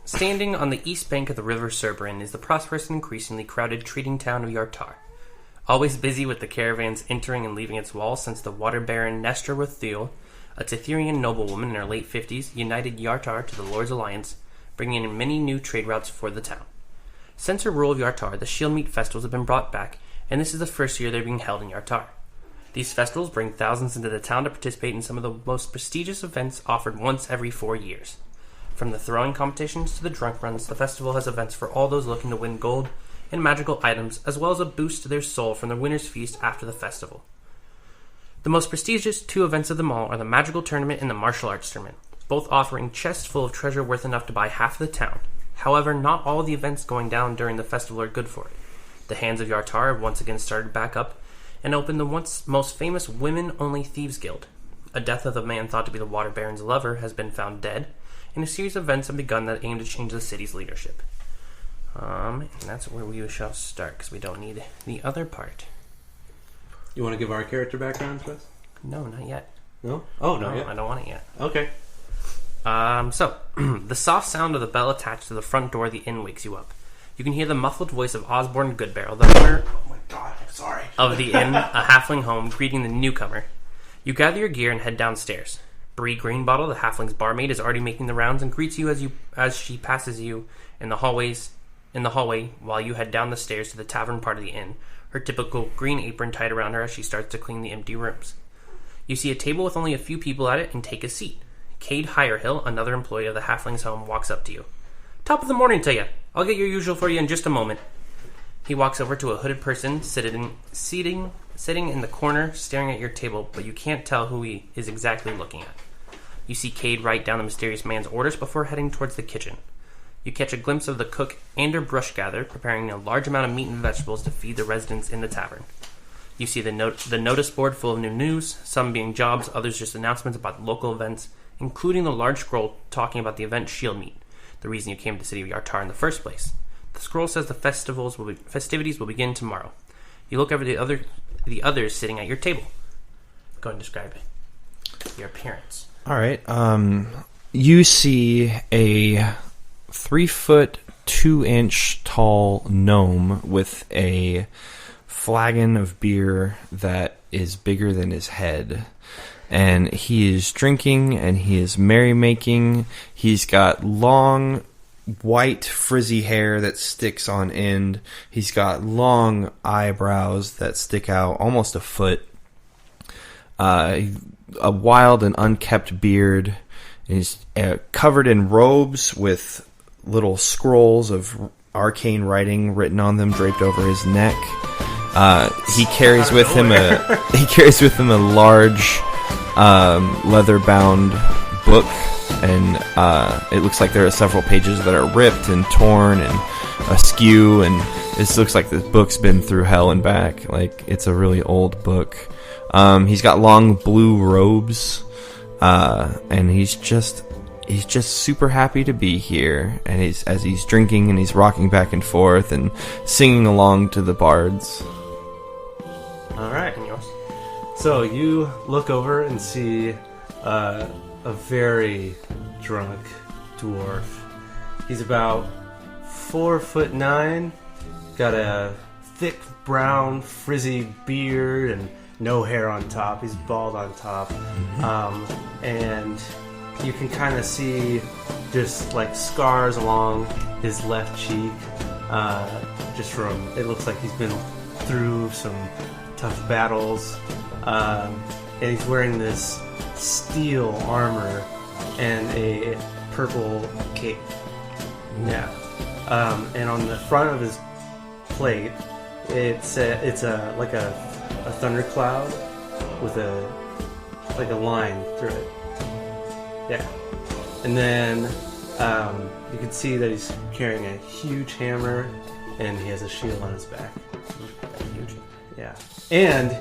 Standing on the east bank of the river Cerberin is the prosperous and increasingly crowded trading town of Yartar. Always busy with the caravans entering and leaving its walls since the water baron Nestor with Thuel, a Titherian noblewoman in her late 50s, united Yartar to the Lord's Alliance, bringing in many new trade routes for the town. Since her rule of Yartar, the ShieldMeet festivals have been brought back, and this is the first year they're being held in Yartar. These festivals bring thousands into the town to participate in some of the most prestigious events offered once every 4 years. From the throwing competitions to the drunk runs, the festival has events for all those looking to win gold and magical items, as well as a boost to their soul from the winner's feast after the festival. The most prestigious 2 events of them all are the magical tournament and the martial arts tournament, both offering chests full of treasure worth enough to buy half of the town. However, not all the events going down during the festival are good for it. The Hands of Yartar have once again started back up and opened the once most famous women-only thieves guild. A death of the man thought to be the water baron's lover has been found dead, and a series of events have begun that aim to change the city's leadership. And that's where we shall start, because we don't need the other part. You want to give our character background to us? No, not yet. No? Oh, not No, yet. I don't want it yet. Okay. So, the soft sound of the bell attached to the front door of the inn wakes you up. You can hear the muffled voice of Osborne Goodbarrel, the owner Oh my god, I'm sorry. of the inn, a halfling home, greeting the newcomer. You gather your gear and head downstairs. Bree Greenbottle, the halfling's barmaid, is already making the rounds and greets you as she passes you in the hallway while you head down the stairs to the tavern part of the inn, her typical green apron tied around her as she starts to clean the empty rooms. You see a table with only a few people at it and take a seat. Cade Hirehill, another employee of the halfling's home, walks up to you. "Top of the morning to you. I'll get your usual for you in just a moment." He walks over to a hooded person sitting in the corner, staring at your table, but you can't tell who he is exactly looking at. You see Cade write down the mysterious man's orders before heading towards the kitchen. You catch a glimpse of the cook and her brush gatherer preparing a large amount of meat and vegetables to feed the residents in the tavern. You see the notice board full of new news, some being jobs, others just announcements about local events, including the large scroll talking about the event ShieldMeet, the reason you came to the city of Yartar in the first place. The scroll says the festivities will begin tomorrow. You look over the others sitting at your table. Go ahead and describe your appearance. All right. You see a 3-foot, 2-inch tall gnome with a flagon of beer that is bigger than his head. And he is drinking and he is merrymaking. He's got long, white, frizzy hair that sticks on end. He's got long eyebrows that stick out almost a foot. A wild and unkept beard. He's covered in robes with little scrolls of arcane writing written on them draped over his neck. He carries with him a large leather-bound book, and it looks like there are several pages that are ripped and torn and askew, and it looks like this book's been through hell and back. Like, it's a really old book. He's got long blue robes, and he's just super happy to be here. And as he's drinking and he's rocking back and forth and singing along to the bards. All right. So you look over and see a very drunk dwarf. He's about 4'9", got a thick brown frizzy beard and no hair on top. He's bald on top, and you can kind of see just like scars along his left cheek. Just from, it looks like he's been through some tough battles. And he's wearing this steel armor and a purple cape. Yeah. And on the front of his plate, it's a thundercloud with a line through it. Yeah. And then you can see that he's carrying a huge hammer, and he has a shield on his back. Huge. Yeah. And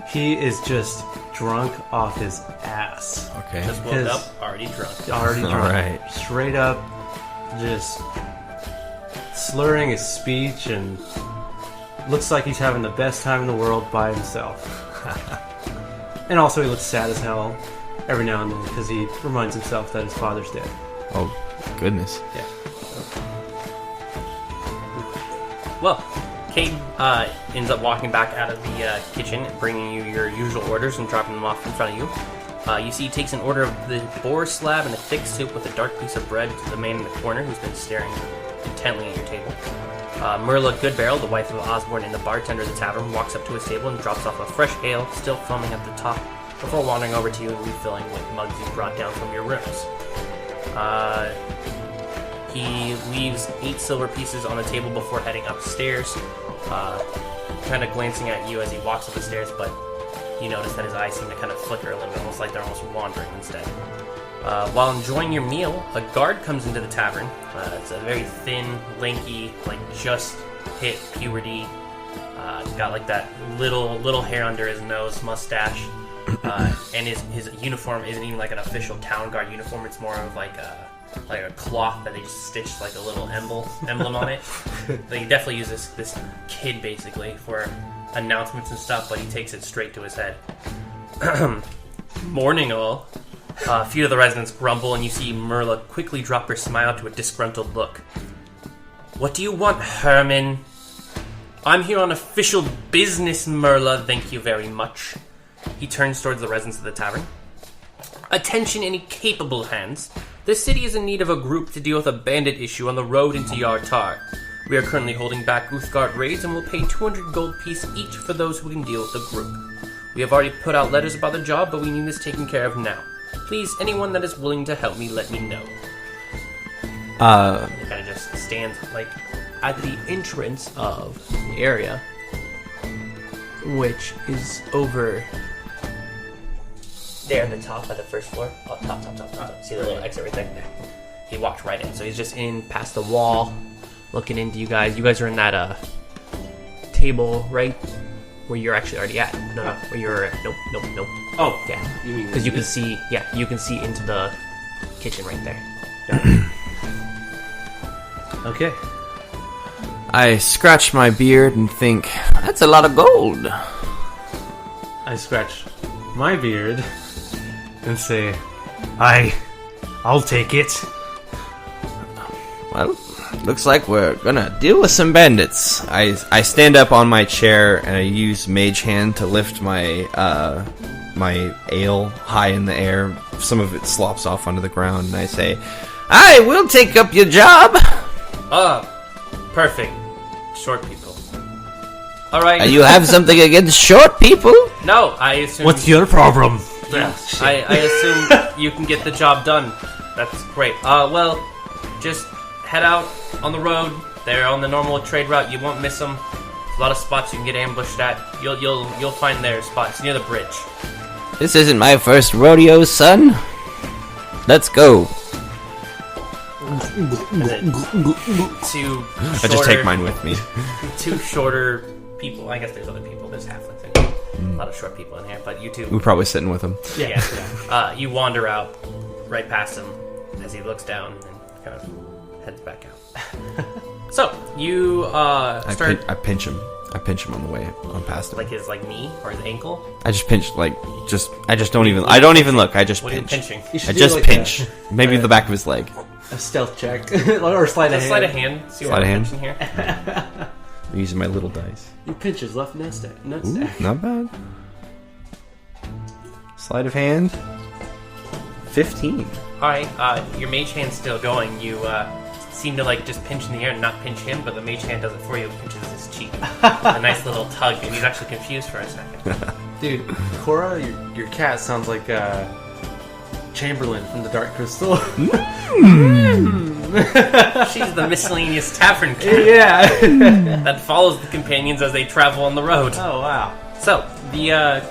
he is just drunk off his ass. Okay. Just woke up, already drunk. Already drunk. All right. Straight up, just slurring his speech, and looks like he's having the best time in the world by himself. And also he looks sad as hell every now and then because he reminds himself that his father's dead. Oh, goodness. Yeah. Well, Cade ends up walking back out of the kitchen, bringing you your usual orders and dropping them off in front of you. You see he takes an order of the boar slab and a thick soup with a dark piece of bread to the man in the corner who's been staring intently at your table. Merla Goodbarrel, the wife of Osborne and the bartender of the tavern, walks up to his table and drops off a fresh ale, still foaming at the top, before wandering over to you and refilling with mugs you brought down from your rooms. He leaves 8 silver pieces on the table before heading upstairs, kind of glancing at you as he walks up the stairs, but you notice that his eyes seem to kind of flicker a little bit, almost like they're almost wandering instead. While enjoying your meal, a guard comes into the tavern. It's a very thin, lanky, like just hit puberty. Got like that little hair under his nose, mustache, and his uniform isn't even like an official town guard uniform. It's more of like a cloth that they just stitched like a little emblem on it. So he definitely uses this kid basically for announcements and stuff, but he takes it straight to his head. Morning, all. A few of the residents grumble, and you see Merla quickly drop her smile to a disgruntled look. What do you want, Herman? I'm here on official business, Merla, thank you very much. He turns towards the residents of the tavern. Attention, any capable hands. The city is in need of a group to deal with a bandit issue on the road into Yartar. We are currently holding back Uthgard raids and will pay 200 gold piece each for those who can deal with the group. We have already put out letters about the job, but we need this taken care of now. Please, anyone that is willing to help me, let me know. He kind of just stands like at the entrance of the area, which is over there at the top of the first floor. Oh, top. See the little exit right there? He walked right in, so he's just in past the wall, looking into you guys. You guys are in that table right where you're actually already at. No, where you're at. Nope. Oh, yeah. You mean because you can see? Yeah, you can see into the kitchen right there. Okay. I scratch my beard and think, that's a lot of gold. I scratch my beard and say, I'll take it. Well, looks like we're gonna deal with some bandits. I stand up on my chair and I use Mage Hand to lift my my ale high in the air. Some of it slops off onto the ground, and I say, I will take up your job. Perfect. Short people. Alright. You have something against short people? No, I assume... What's your problem? I assume you can get the job done. That's great. Well, just head out on the road. They're on the normal trade route. You won't miss them. There's a lot of spots you can get ambushed at. You'll find their spots near the bridge. This isn't my first rodeo, son. Let's go. And then two I shorter, just take mine with me. 2 shorter people. I guess there's other people. There's halflings in here. A lot of short people in here, but you two. We're probably sitting with him. Yeah. You wander out right past him as he looks down and kind of heads back out. So you start. I pinch him. I pinch him on the way on past him. Like his knee or his ankle. I just pinch I just don't even. I don't even look. I just what pinch. Are you pinching? I just pinch. Maybe the back of his leg. A stealth check or sleight of hand. Sleight of hand. See what I'm pinching here. I'm using my little dice. You pinch his left nutsack. Ooh, not bad. Sleight of hand. 15. Alright, your mage hand's still going. You seem to just pinch in the air and not pinch him, but the mage hand does it for you. It pinches his cheek. A nice little tug, and he's actually confused for a second. Dude, Cora, your cat sounds like Chamberlain from the Dark Crystal. She's the miscellaneous tavern cat. Yeah. That follows the companions as they travel on the road. Oh, wow. So, the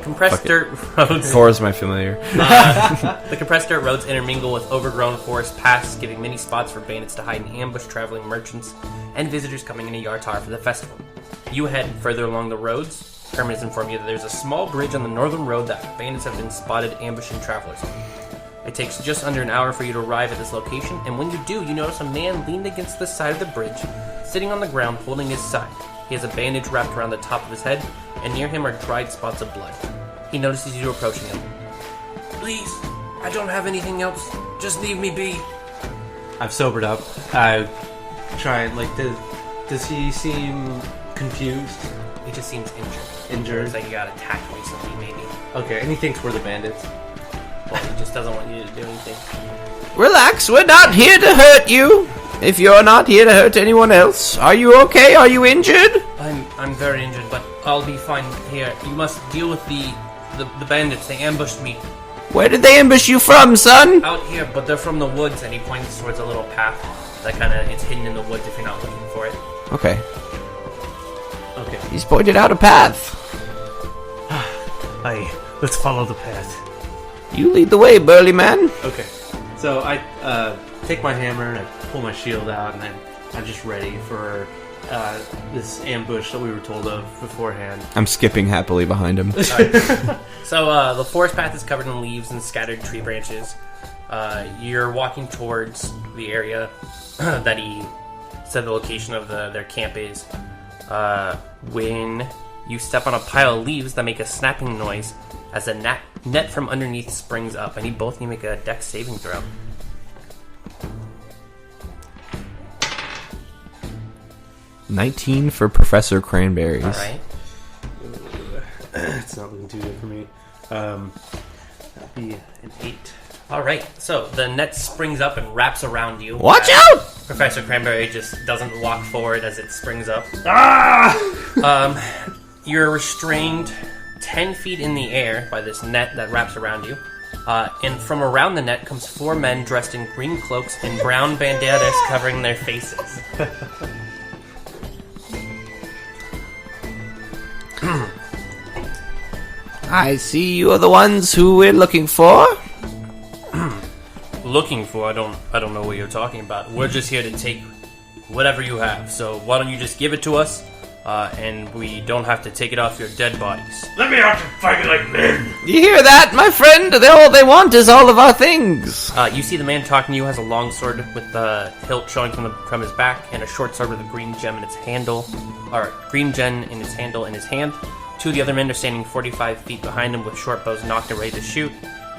compressed dirt roads... Cora's my familiar. The compressed dirt roads intermingle with overgrown forest paths, giving many spots for bandits to hide and ambush traveling merchants and visitors coming into Yartar for the festival. You head further along the roads. Herman has informed you that there's a small bridge on the northern road that bandits have been spotted ambushing travelers on. It takes just under an hour for you to arrive at this location, and when you do, you notice a man leaned against the side of the bridge, sitting on the ground holding his side. He has a bandage wrapped around the top of his head, and near him are dried spots of blood. He notices you approaching him. Please, I don't have anything else. Just leave me be. I've sobered up. I try and to Does he seem confused? He just seems injured. Injured? It's like he got attacked recently, maybe. Okay, and he thinks we're the bandits. Well, he just doesn't want you to do anything. Relax, we're not here to hurt you. If you're not here to hurt anyone else, are you okay? Are you injured? I'm very injured, but I'll be fine here. You must deal with the bandits. They ambushed me. Where did they ambush you from, son? Out here, but they're from the woods, and he points towards a little path that kind of it's hidden in the woods if you're not looking for it. Okay. Okay. He's pointed out a path. Aye, let's follow the path. You lead the way, burly man. Okay. So I take my hammer and I pull my shield out, and I'm just ready for this ambush that we were told of beforehand. I'm skipping happily behind him. So the forest path is covered in leaves and scattered tree branches. You're walking towards the area that he said the location of their camp is. When you step on a pile of leaves that make a snapping noise as a net from underneath springs up. I need both of you to make a dex saving throw. $19 for Professor Cranberries. Alright. It's not looking too good for me. That'd be an 8. Alright, so the net springs up and wraps around you. Watch out! Professor Cranberry just doesn't walk forward as it springs up. You're restrained 10 feet in the air by this net that wraps around you. And from around the net comes 4 men dressed in green cloaks and brown bandanas covering their faces. I see you are the ones who we're looking for. Looking for? I don't know what you're talking about. We're just here to take whatever you have. So why don't you just give it to us, and we don't have to take it off your dead bodies. Let me out and fight like men! You hear that, my friend? All they want is all of our things. You see the man talking to you has a long sword with the hilt showing from his back, and a short sword with a green gem in its handle, or green gem in its handle in his hand. 2 of the other men are standing 45 feet behind him with short bows knocked and ready to shoot.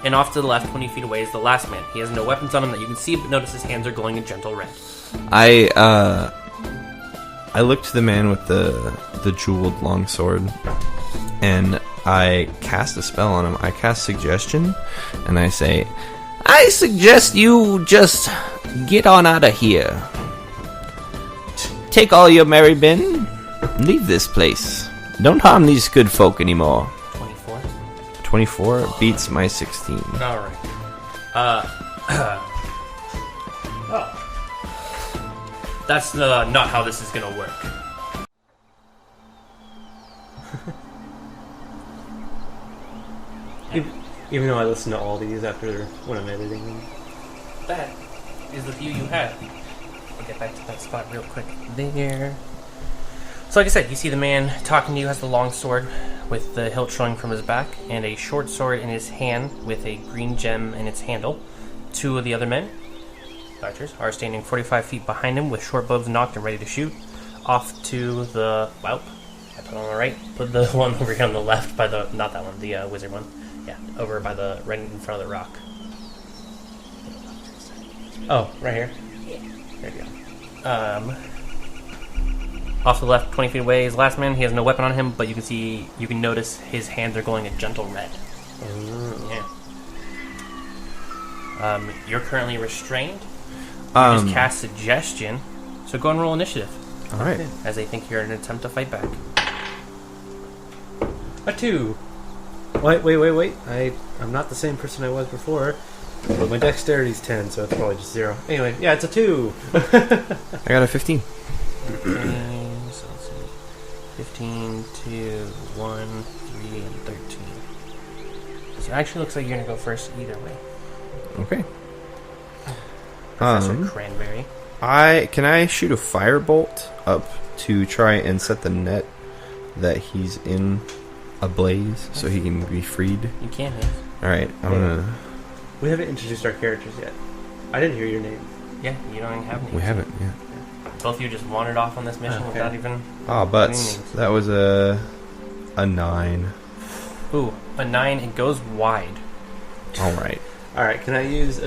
And off to the left, 20 feet away, is the last man. He has no weapons on him that you can see, but notice his hands are glowing a gentle red. I look to the man with the jeweled longsword, and I cast a spell on him. I cast Suggestion, and I say, I suggest you just get on out of here. Take all your merry men, leave this place. Don't harm these good folk anymore. 24? 24 beats my 16. Alright. That's not how this is gonna work. Even though I listen to all these after when I'm editing them. That is the view you have. I'll get back to that spot real quick. There. So like I said, you see the man talking to you has the long sword with the hilt showing from his back and a short sword in his hand with a green gem in its handle. 2 of the other men, archers, are standing 45 feet behind him with short bows knocked and ready to shoot. Off to the, well, I put on the right, put the one over here on the left by the, not that one, the wizard one. Yeah, over by the, right in front of the rock. Oh, right here? Yeah. There you go. Off to the left, 20 feet away, is the last man. He has no weapon on him, but you can notice his hands are glowing a gentle red. Yeah. You're currently restrained. You just cast Suggestion, so go and roll initiative. Alright. As they think you're in an attempt to fight back. A 2. Wait. I'm not the same person I was before. But my dexterity's 10, so it's probably just 0. Anyway, yeah, it's a 2. I got a 15. So let's see. 15, 2, 1, 3, and 13. So it actually looks like you're going to go first either way. Okay. Professor Cranberry. Can I shoot a firebolt up to try and set the net that he's in ablaze so he can be freed? You can, yes. Alright, I'm gonna... We haven't introduced our characters yet. I didn't hear your name. Yeah, you don't even have names. We haven't, yeah. Both of you just wandered off on this mission without even... Ah, butts. That was a 9. Ooh, a 9. It goes wide. Alright. Alright, can I use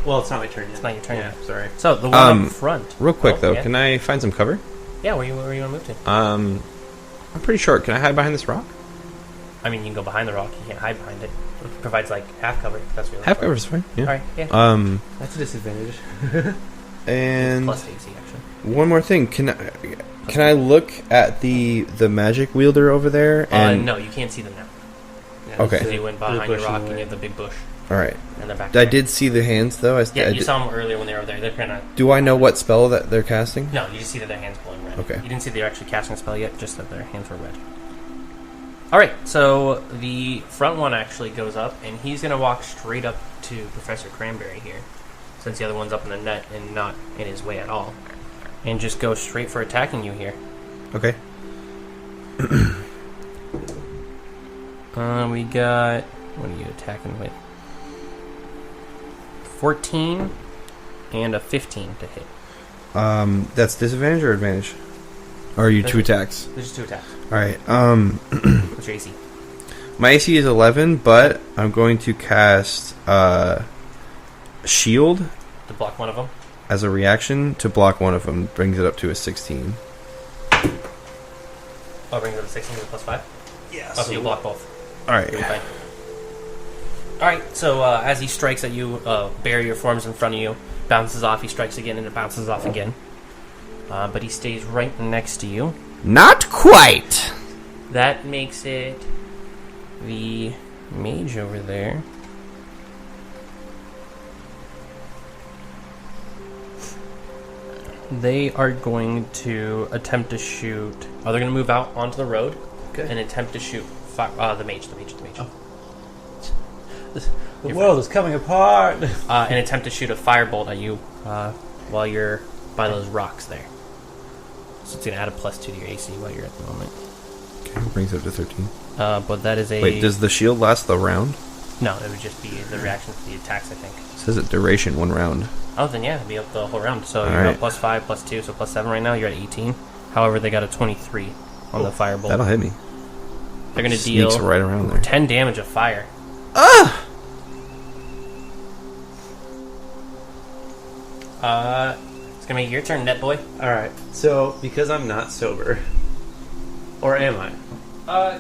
well, it's not my turn yet. It's not your turn yet. yet. Sorry. So, the one up front. Real quick, though, yeah. can I find some cover? Yeah, where you want to move to? I'm pretty short. Can I hide behind this rock? I mean, you can go behind the rock. You can't hide behind it. It provides like half cover. That's really Half cover is fine. Yeah. All right. Yeah. That's a disadvantage. And plus AC actually. one more thing. Can I look at the magic wielder over there? And No, you can't see them now. Yeah, Okay. Because you went behind your bush rock in the and you way. have the big bush. all right. And they're back I there. did see the hands though. Yeah, you saw them earlier when they were there. They're kind of... Do I know what spell that they're casting? No, you just see that their hands glowing red. Okay. You didn't see they're actually casting a spell yet, just that their hands were red. Alright, so the front one actually goes up, and he's going to walk straight up to Professor Cranberry here, since the other one's up in the net and not in his way at all. And just go straight for attacking you here. Okay. We got... What are you attacking with? 14 and a 15 to hit. That's disadvantage or advantage? Or are you two attacks? There's just 2 attacks. All right. What's your AC? My AC is 11, but I'm going to cast shield To block one of them? as a reaction to block one of them. Brings it up to a 16. Oh, brings it up to 16 with plus 5? Yeah. Oh, so you'll block both. All right. You'll be fine. Alright, so as he strikes at you, barrier forms in front of you, bounces off, he strikes again, and it bounces off again. But he stays right next to you. Not quite. That makes it the mage over there. They are going to attempt to shoot... Oh, they're going to move out onto the road and attempt to shoot the mage. Oh. The world is coming apart. And attempt to shoot a firebolt at you while you're by those rocks there. So it's going to add a +2 to your AC while you're at the moment. Okay, brings it up to 13. But that is a... Wait, does the shield last the round? No, it would just be the reaction to the attacks, I think. It says it duration 1 round. Oh, then yeah, it'd be up the whole round. So All you're right. at +5, +2, so +7 right now. You're at 18. However, they got a 23 on the firebolt. That'll hit me. They're going to deal Sneaks right around there. 10 damage of fire. Ah! It's going to be your turn, net boy. All right. So because I'm not sober, or am I?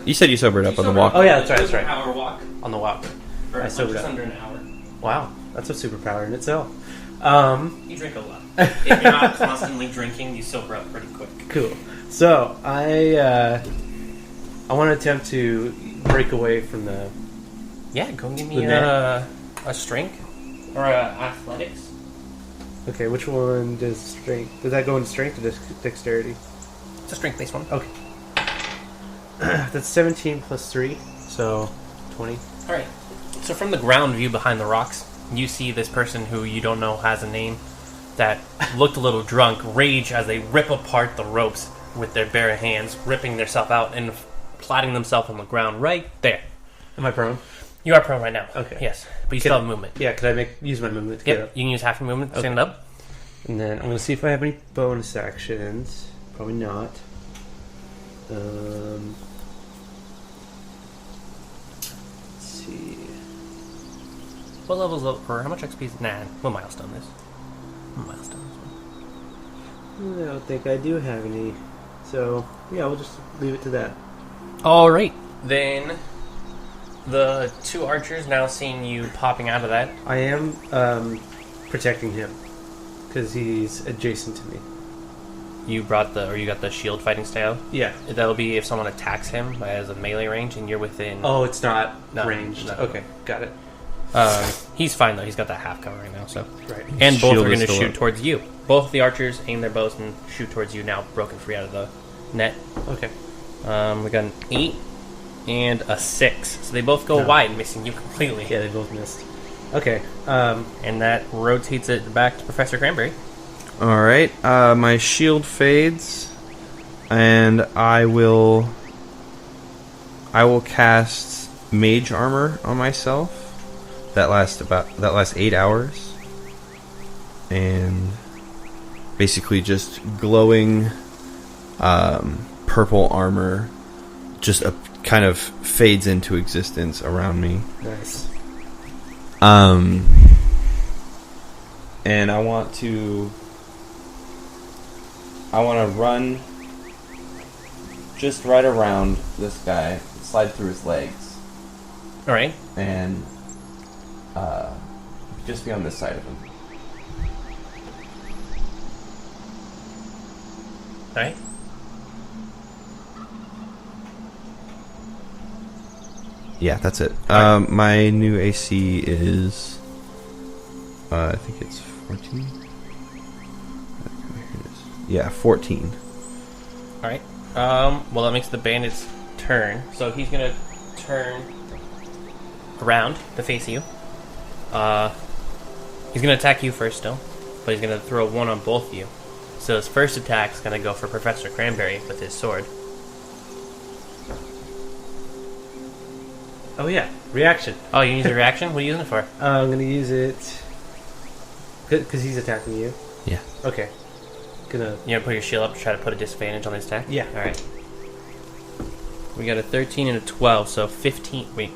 You said you sobered up on the walk. Oh yeah, that's right. That's right. Hour walk. On the walk. Or I sobered just up. under an hour. Wow, that's a superpower in itself. You drink a lot. If you're not constantly drinking, you sober up pretty quick. Cool. So I want to attempt to break away from the. Yeah, go give me The net. a strength or a athletics. Okay, which one does strength? Does that go into strength or dexterity? It's a strength-based one. Okay. That's 17 plus 3, so 20. All right. So from the ground view behind the rocks, you see this person who you don't know has a name that looked a little drunk rage as they rip apart the ropes with their bare hands, ripping themselves out and plotting themselves on the ground right there. Am I prone? You are prone right now. Okay. Yes, but you still have movement. Yeah, could I use my movement to get Yep, up? you can use half your movement to stand Okay. up. And then I'm going to see if I have any bonus actions. Probably not. Let's see. What levels up, or how much XP is... Nah, what milestone is? What milestone is one? I don't think I do have any. So, yeah, we'll just leave it to that. All right. Then the two archers now seeing you popping out of that. I am protecting him because he's adjacent to me. You got the shield fighting style. Yeah. That'll be if someone attacks him as a melee range and you're within. Oh, it's not No, ranged. no. Okay, got it. He's fine though. He's got that half cover right now. So. Right. And both Shield are is going to still shoot up. towards you. Both of the archers aim their bows and shoot towards you now, broken free out of the net. Okay. We got an 8 and a 6. So they both go No. wide, missing you completely. Yeah, they both missed. Okay. And that rotates it back to Professor Cranberry. All right. My shield fades, and I will cast mage armor on myself. That lasts 8 hours, and basically just glowing purple armor just kind of fades into existence around me. nice. And I want to I want to run just right around this guy, slide through his legs. All right. And just be on this side of him. All right. Yeah, that's it. My new AC is, I think it's 14. Yeah, 14. All right. Well, that makes the bandit's turn. So he's gonna turn around to face you. He's gonna attack you first, still, but he's gonna throw one on both of you. So his first attack is gonna go for Professor Cranberry with his sword. Oh yeah, reaction. Oh, you use a reaction? What are you using it for? I'm going to use it because he's attacking you. Yeah. Okay. You gonna put your shield up to try to put a disadvantage on his attack? Yeah. All right. We got a 13 and a 12, so 15. Wait.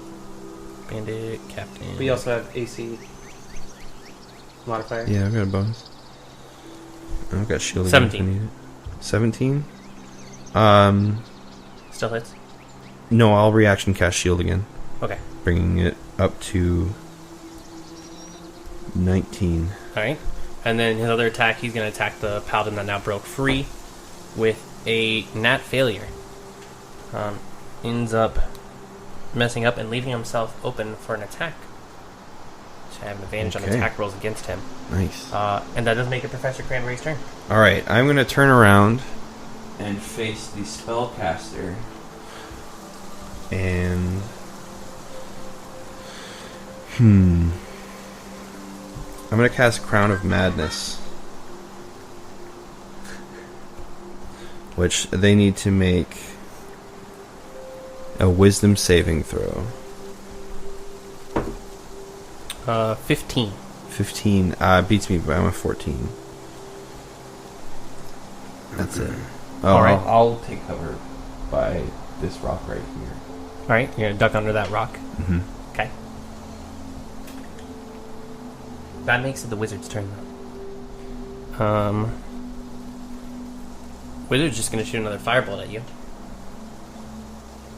Bandit, Captain. We also have AC modifier. Yeah, I've got a bonus. I've got shield. 17. 17? Still hits? No, I'll reaction cast shield again. Okay. Bringing it up to 19. Alright. And then his other attack, he's going to attack the paladin that now broke free with a nat failure. Ends up messing up and leaving himself open for an attack. So I have an advantage on attack rolls against him. Nice. And that does make it Professor Cranberry's turn. Alright, I'm going to turn around and face the spellcaster. And... I'm going to cast Crown of Madness. Which they need to make a wisdom saving throw. 15. 15. Beats me, but I'm a 14. That's it. Oh, Alright. I'll take cover by this rock right here. Alright, you're going to duck under that rock. Mm-hmm. Okay. That makes it the wizard's turn, though. Wizard's just going to shoot another firebolt at you.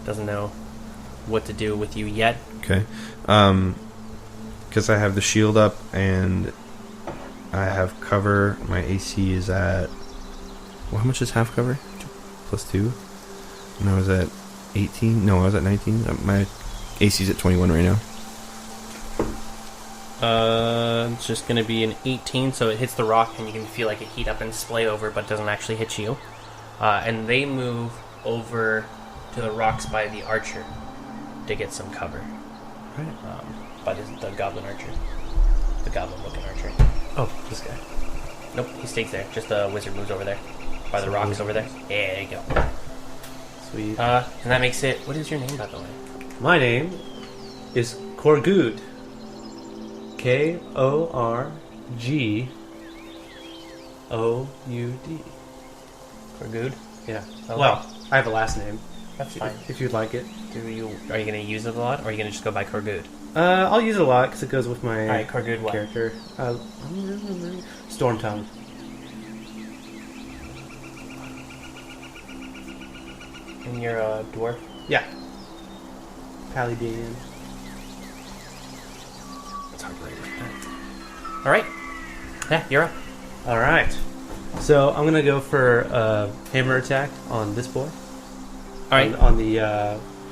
Doesn't know what to do with you yet. Okay. Because I have the shield up and I have cover. My AC is at... Well, how much is half cover? +2. And I was at 18. No, I was at 19. My AC is at 21 right now. It's just going to be an 18, so it hits the rock and you can feel like it heat up and splay over, but doesn't actually hit you. And they move over to the rocks by the archer to get some cover. Right. By the goblin archer. The goblin-looking archer. Oh, this guy. Nope, he stays there. Just the wizard moves over there. By the rocks over there. Yeah, there you go. Sweet. And that makes it... What is your name, by the way? My name is Korgud. Korgud. Korgud? Yeah. Okay. Well, I have a last name. That's fine. If you'd like it. Are you going to use it a lot, or are you going to just go by Korgud? I'll use it a lot because it goes with my Alright, Korgud what? character. Storm Tongue. And you're a dwarf? Yeah. Paladin. It's hard to write like that. Alright. Yeah, you're up. Alright. So I'm going to go for a hammer attack on this boy. Alright. On the,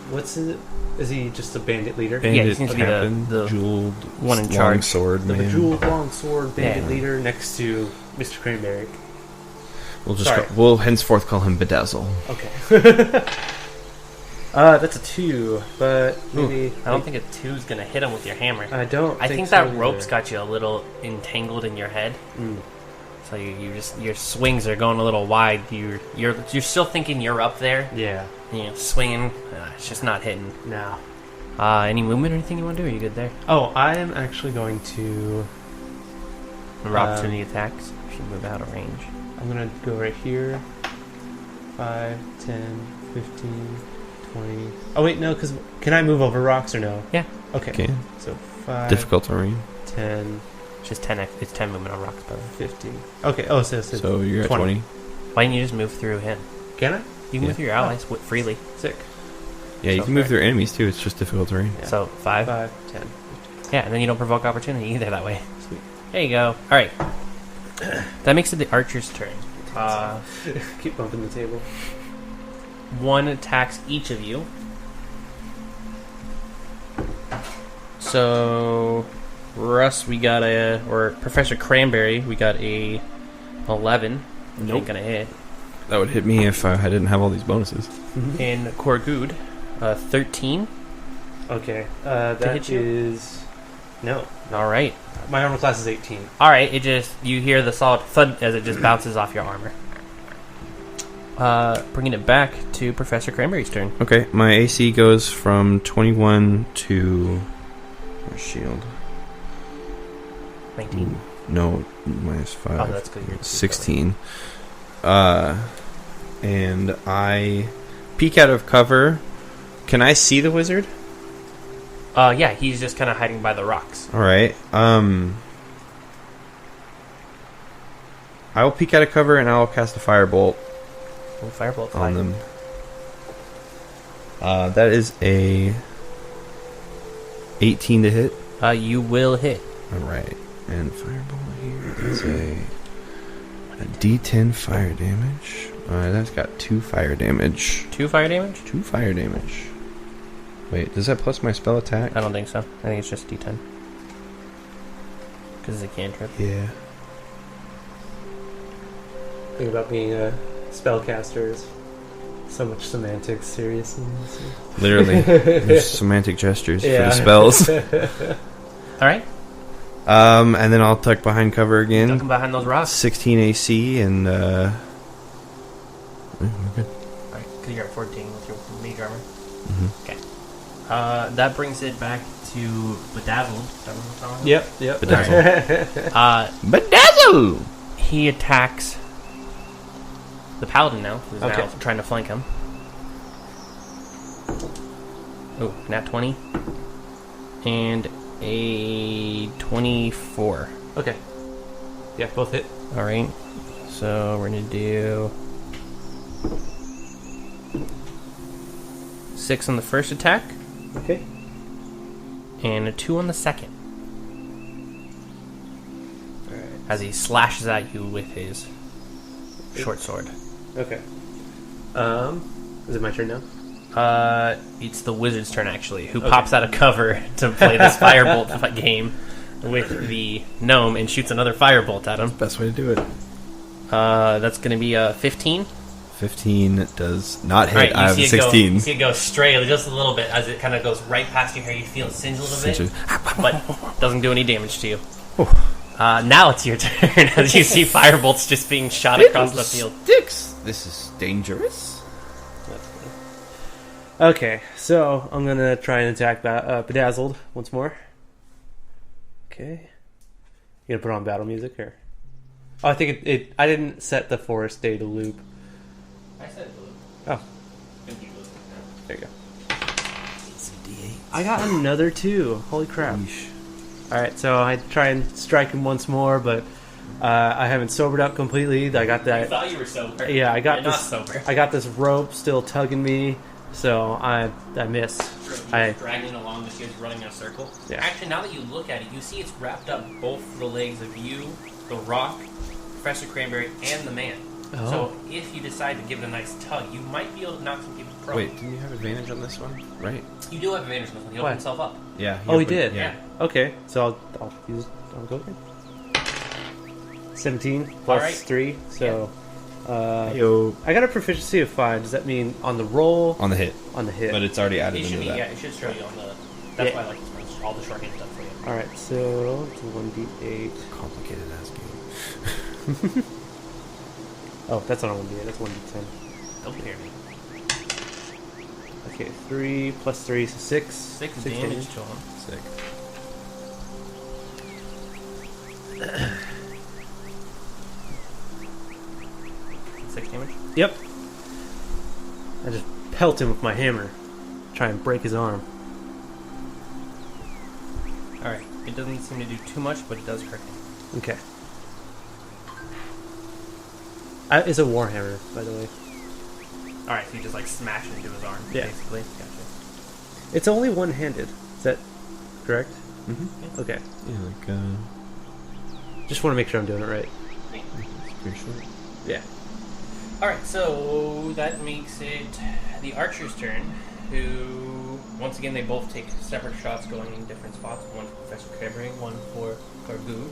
what's it? Is he just a bandit leader? Yeah, he seems to be the jeweled one in charge. long sword The man. jeweled long sword bandit leader next to Mr. Cranberry. We'll henceforth call him Bedazzle. Okay. That's a 2, but maybe... I don't think a 2's going to hit him with your hammer. I don't I think so that either. rope's got you a little entangled in your head. So your swings are going a little wide. You're still thinking you're up there. Yeah. Swinging. It's just not hitting. No. Any movement or anything you want to do? Are you good there? Oh, I am actually going to... Opportunity attacks. Should move out of range. I'm going to go right here. 5, 10, 15, 20... Oh, wait, no, because... Can I move over rocks or no? Yeah. Okay. Okay. So 5... Difficult terrain. 10... It's just 10. It's 10 movement on rocks, by the way. 15. Okay. Oh, so you're at 20. Why didn't you just move through him? Can I? You can move through your allies freely. Sick. Yeah, you So can move fair. through enemies too. It's just difficult terrain. Yeah. So 5. 5, 10. Yeah, and then you don't provoke opportunity either that way. Sweet. There you go. All right. That makes it the archer's turn. Keep bumping the table. 1 attacks each of you. So, Russ, we got or Professor Cranberry, we got a 11. Nope. Ain't gonna hit. That would hit me if I didn't have all these bonuses. And Korgud, 13. Okay. hit That you? is... No. All right. My armor class is 18. All right. You hear the solid thud as it just bounces off your armor. Bringing it back to Professor Cranberry's turn. Okay, my AC goes from 21 to... shield. 19. No, minus 5. Oh, that's good. You're 16. And I peek out of cover. Can I see the wizard? Yeah, he's just kind of hiding by the rocks. Alright. I will peek out of cover and I will cast a firebolt Oh, firebolt fly. on them. That is a 18 to hit. You will hit. Alright. And firebolt here is a D10 fire damage. That's got 2 fire damage. 2 fire damage? 2 fire damage. Wait, does that plus my spell attack? I don't think so. I think it's just D10. Because it's a cantrip. Yeah. Thing about being a spellcaster is so much semantics, seriously. Literally. There's semantic gestures for the spells. All right. And then I'll tuck behind cover again. Ducking behind those rocks. 16 AC and we're good. All right, because you're at 14 with your mage armor. Mm-hmm. Okay. That brings it back to Bedazzled. Is that what we're calling him? Yep. Bedazzle. Bedazzle! He attacks the paladin now, who's now Okay. trying to flank him. Oh, nat 20. And a 24. Okay. Yeah, both hit. All right. So we're going to do 6 on the first attack Okay. and a 2 on the second. Alright. As he slashes at you with his short sword. Okay. Is it my turn now? It's the wizard's turn, actually, who pops out of cover to play this firebolt game with the gnome and shoots another firebolt at him. Best way to do it. That's going to be a 15. 15 does not hit. Right, I have a 16. You see it go stray just a little bit as it kind of goes right past your hair. You feel it singe a little bit, but doesn't do any damage to you. Now it's your turn as you see firebolts just being shot across the field. Sticks. This is dangerous. Okay, so I'm gonna try and attack Bedazzled once more. Okay. You gonna put on battle music or? Oh, I think it I didn't set the forest day to loop. I said blue. Oh, there you go. I got another 2. Holy crap. Alright, so I try and strike him once more, but I haven't sobered up completely. I got I that. thought you were sober. Yeah, I got You're this. not sober. I got this rope still tugging me, so I miss. I dragging along the shield, running in a circle. Yeah. Actually, now that you look at it, you see it's wrapped up both the legs of you, the rock, Professor Cranberry, and the man. Oh. So if you decide to give it a nice tug, you might be able to knock some people prone. Wait, didn't you have advantage on this one? Right. You do have advantage on this one. He What? opened himself up. Yeah. Oh, he did? Yeah. Okay, so I'll go again. 17 plus Alright. 3, so Yo. I got a proficiency of 5. Does that mean on the roll? On the hit. On the hit. But it's already added It should into be, that. yeah, it should show you on the... That's Yeah. why I like this one. It's all the shorthand stuff for you. Alright, so it's a 1d8. Complicated ass game. Oh, that's not a 1d8, that's 1d10. Don't hear me. Okay, 3 plus 3 is 6. 6 damage to him. Sick. Six damage? Yep. I just pelt him with my hammer. Try and break his arm. Alright. It doesn't seem to do too much, but it does hurt him. Okay. It's a warhammer, by the way. Alright, so you just like smash it into his arm, Yeah. basically. Gotcha. It's only one-handed. Is that correct? Mm-hmm. Okay. Yeah, like, Just want to make sure I'm doing it right. it's pretty short. Yeah. Alright, so that makes it the archer's turn, who, once again, they both take separate shots going in different spots. One for Professor Crabberry, one for Good.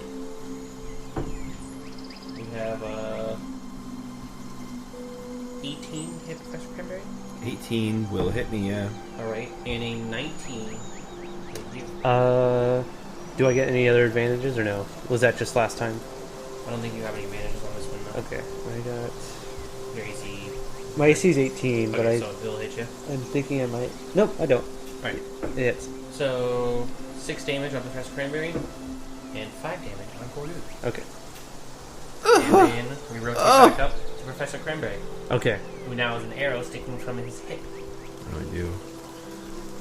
We have 18 hit Professor Crabberry. 18 will hit me, yeah. Alright, and a 19 hit you. Do I get any other advantages or no? Was that just last time? I don't think you have any advantages on this one, though. Okay. I got... Your AC. My AC is 18, but Okay, so it'll hit you. I'm thinking I might... Nope, I don't. Alright. It hits. So, 6 damage on Professor Cranberry, and 5 damage on Cordu. Okay. And then we rotate back up to Professor Cranberry, Okay. who now has an arrow sticking from his hip. What do I do?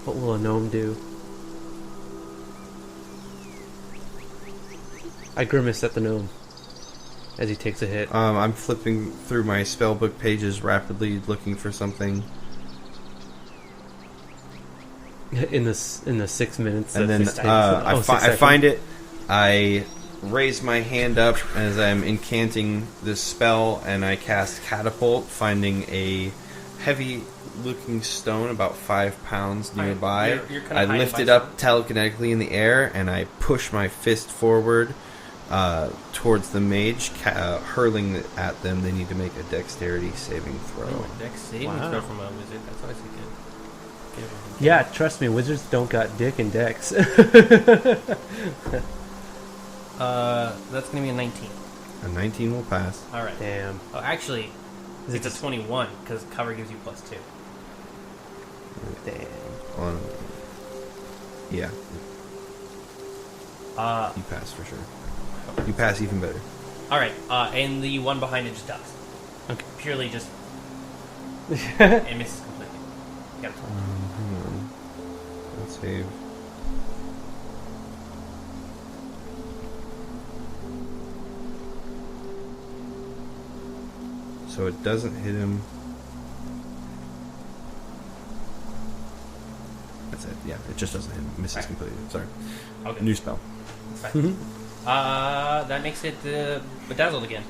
What will a gnome do? I grimace at the gnome as he takes a hit. I'm flipping through my spellbook pages rapidly, looking for something. in the 6 minutes. And that then this takes. I 6 seconds. find it. I raise my hand up as I'm incanting this spell, and I cast Catapult, finding a heavy-looking stone about 5 pounds nearby. You're kinda I hiding lift by it up telekinetically in the air, and I push my fist forward towards the mage, hurling it at them. They need to make a dexterity saving throw. Oh, dex saving Wow. throw from a wizard. That's always good. Yeah, trust me, wizards don't got dick and dex. That's gonna be a 19. A 19 will pass. All right. Damn. Oh, actually, Is it it's a 21 because cover gives you +2. Damn. Yeah, you pass for sure. You pass even better. All right, and the one behind it just does. Okay. Purely just it misses completely. Yep. Hang on. Let's save. So it doesn't hit him. That's it. Yeah, it just doesn't hit him. It misses Right. completely. Sorry. Okay. New spell. That's fine. That makes it bedazzled again.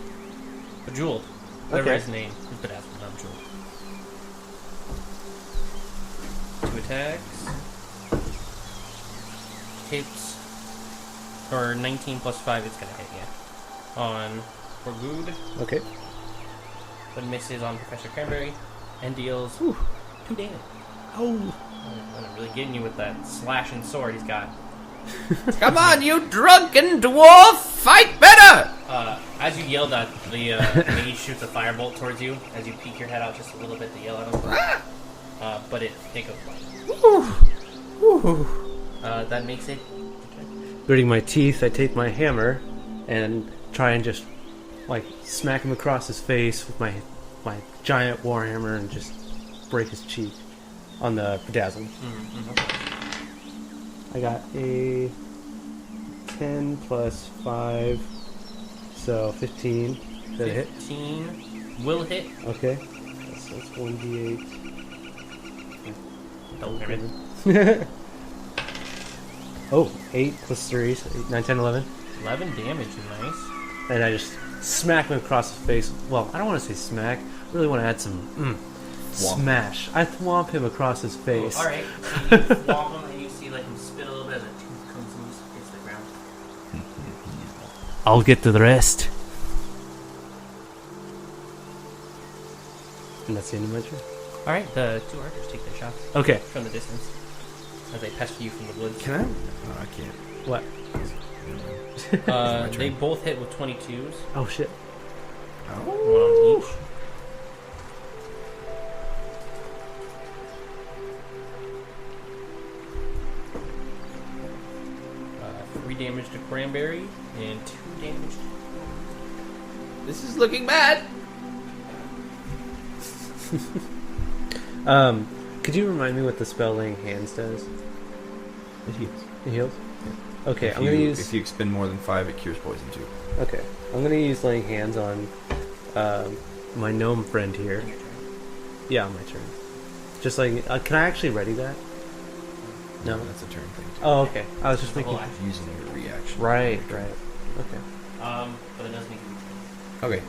Bejeweled. Whatever Okay. his name. He's bedazzled, not bejeweled. 2 attacks. Hits. For 19 plus 5, it's gonna hit you. On for good, Okay. but misses on Professor Cranberry, and deals 2 damage. Oh. I'm really getting you with that slashing sword he's got. Come on, you drunken dwarf! Fight better! As you yell that, the mage shoots a firebolt towards you. As you peek your head out just a little bit to yell at him, but it goes by. That makes it. Gritting my teeth, I take my hammer and try and just like smack him across his face with my giant warhammer and just break his cheek on the bedazzled. I got a 10 plus 5, so 15. Is that a hit? 15 will hit. Okay. That's 1d8. Don't hit it. Oh, 8 plus 3, so 8, 9, 10, 11. 11 damage, nice. And I just smack him across his face. Well, I don't want to say smack. I really want to add some smash. I thwomp him across his face. Oh, alright, so you thwomp him and you see like him spit a little bit as a tooth comes loose, hits the ground. I'll get to the rest. And that's the end of my turn. Alright, the 2 archers take their shots Okay. from the distance as they pester you from the woods. Can I? Oh, I can't. What? They both hit with 22s, Oh shit. one on each. 3 damage to Cranberry and 2 damage to... This is looking bad! Could you remind me what the spell laying hands does? It heals. It heals? Okay, If I'm gonna you- use. If you expend more than 5, it cures poison too. Okay, I'm gonna use laying hands on my gnome friend here. Your turn. Yeah, my turn. Just like, can I actually ready that? No. That's a turn thing. Too. Oh, okay. I was just The whole thinking. action. Using your reaction. Right. Okay. But it does make you. Okay.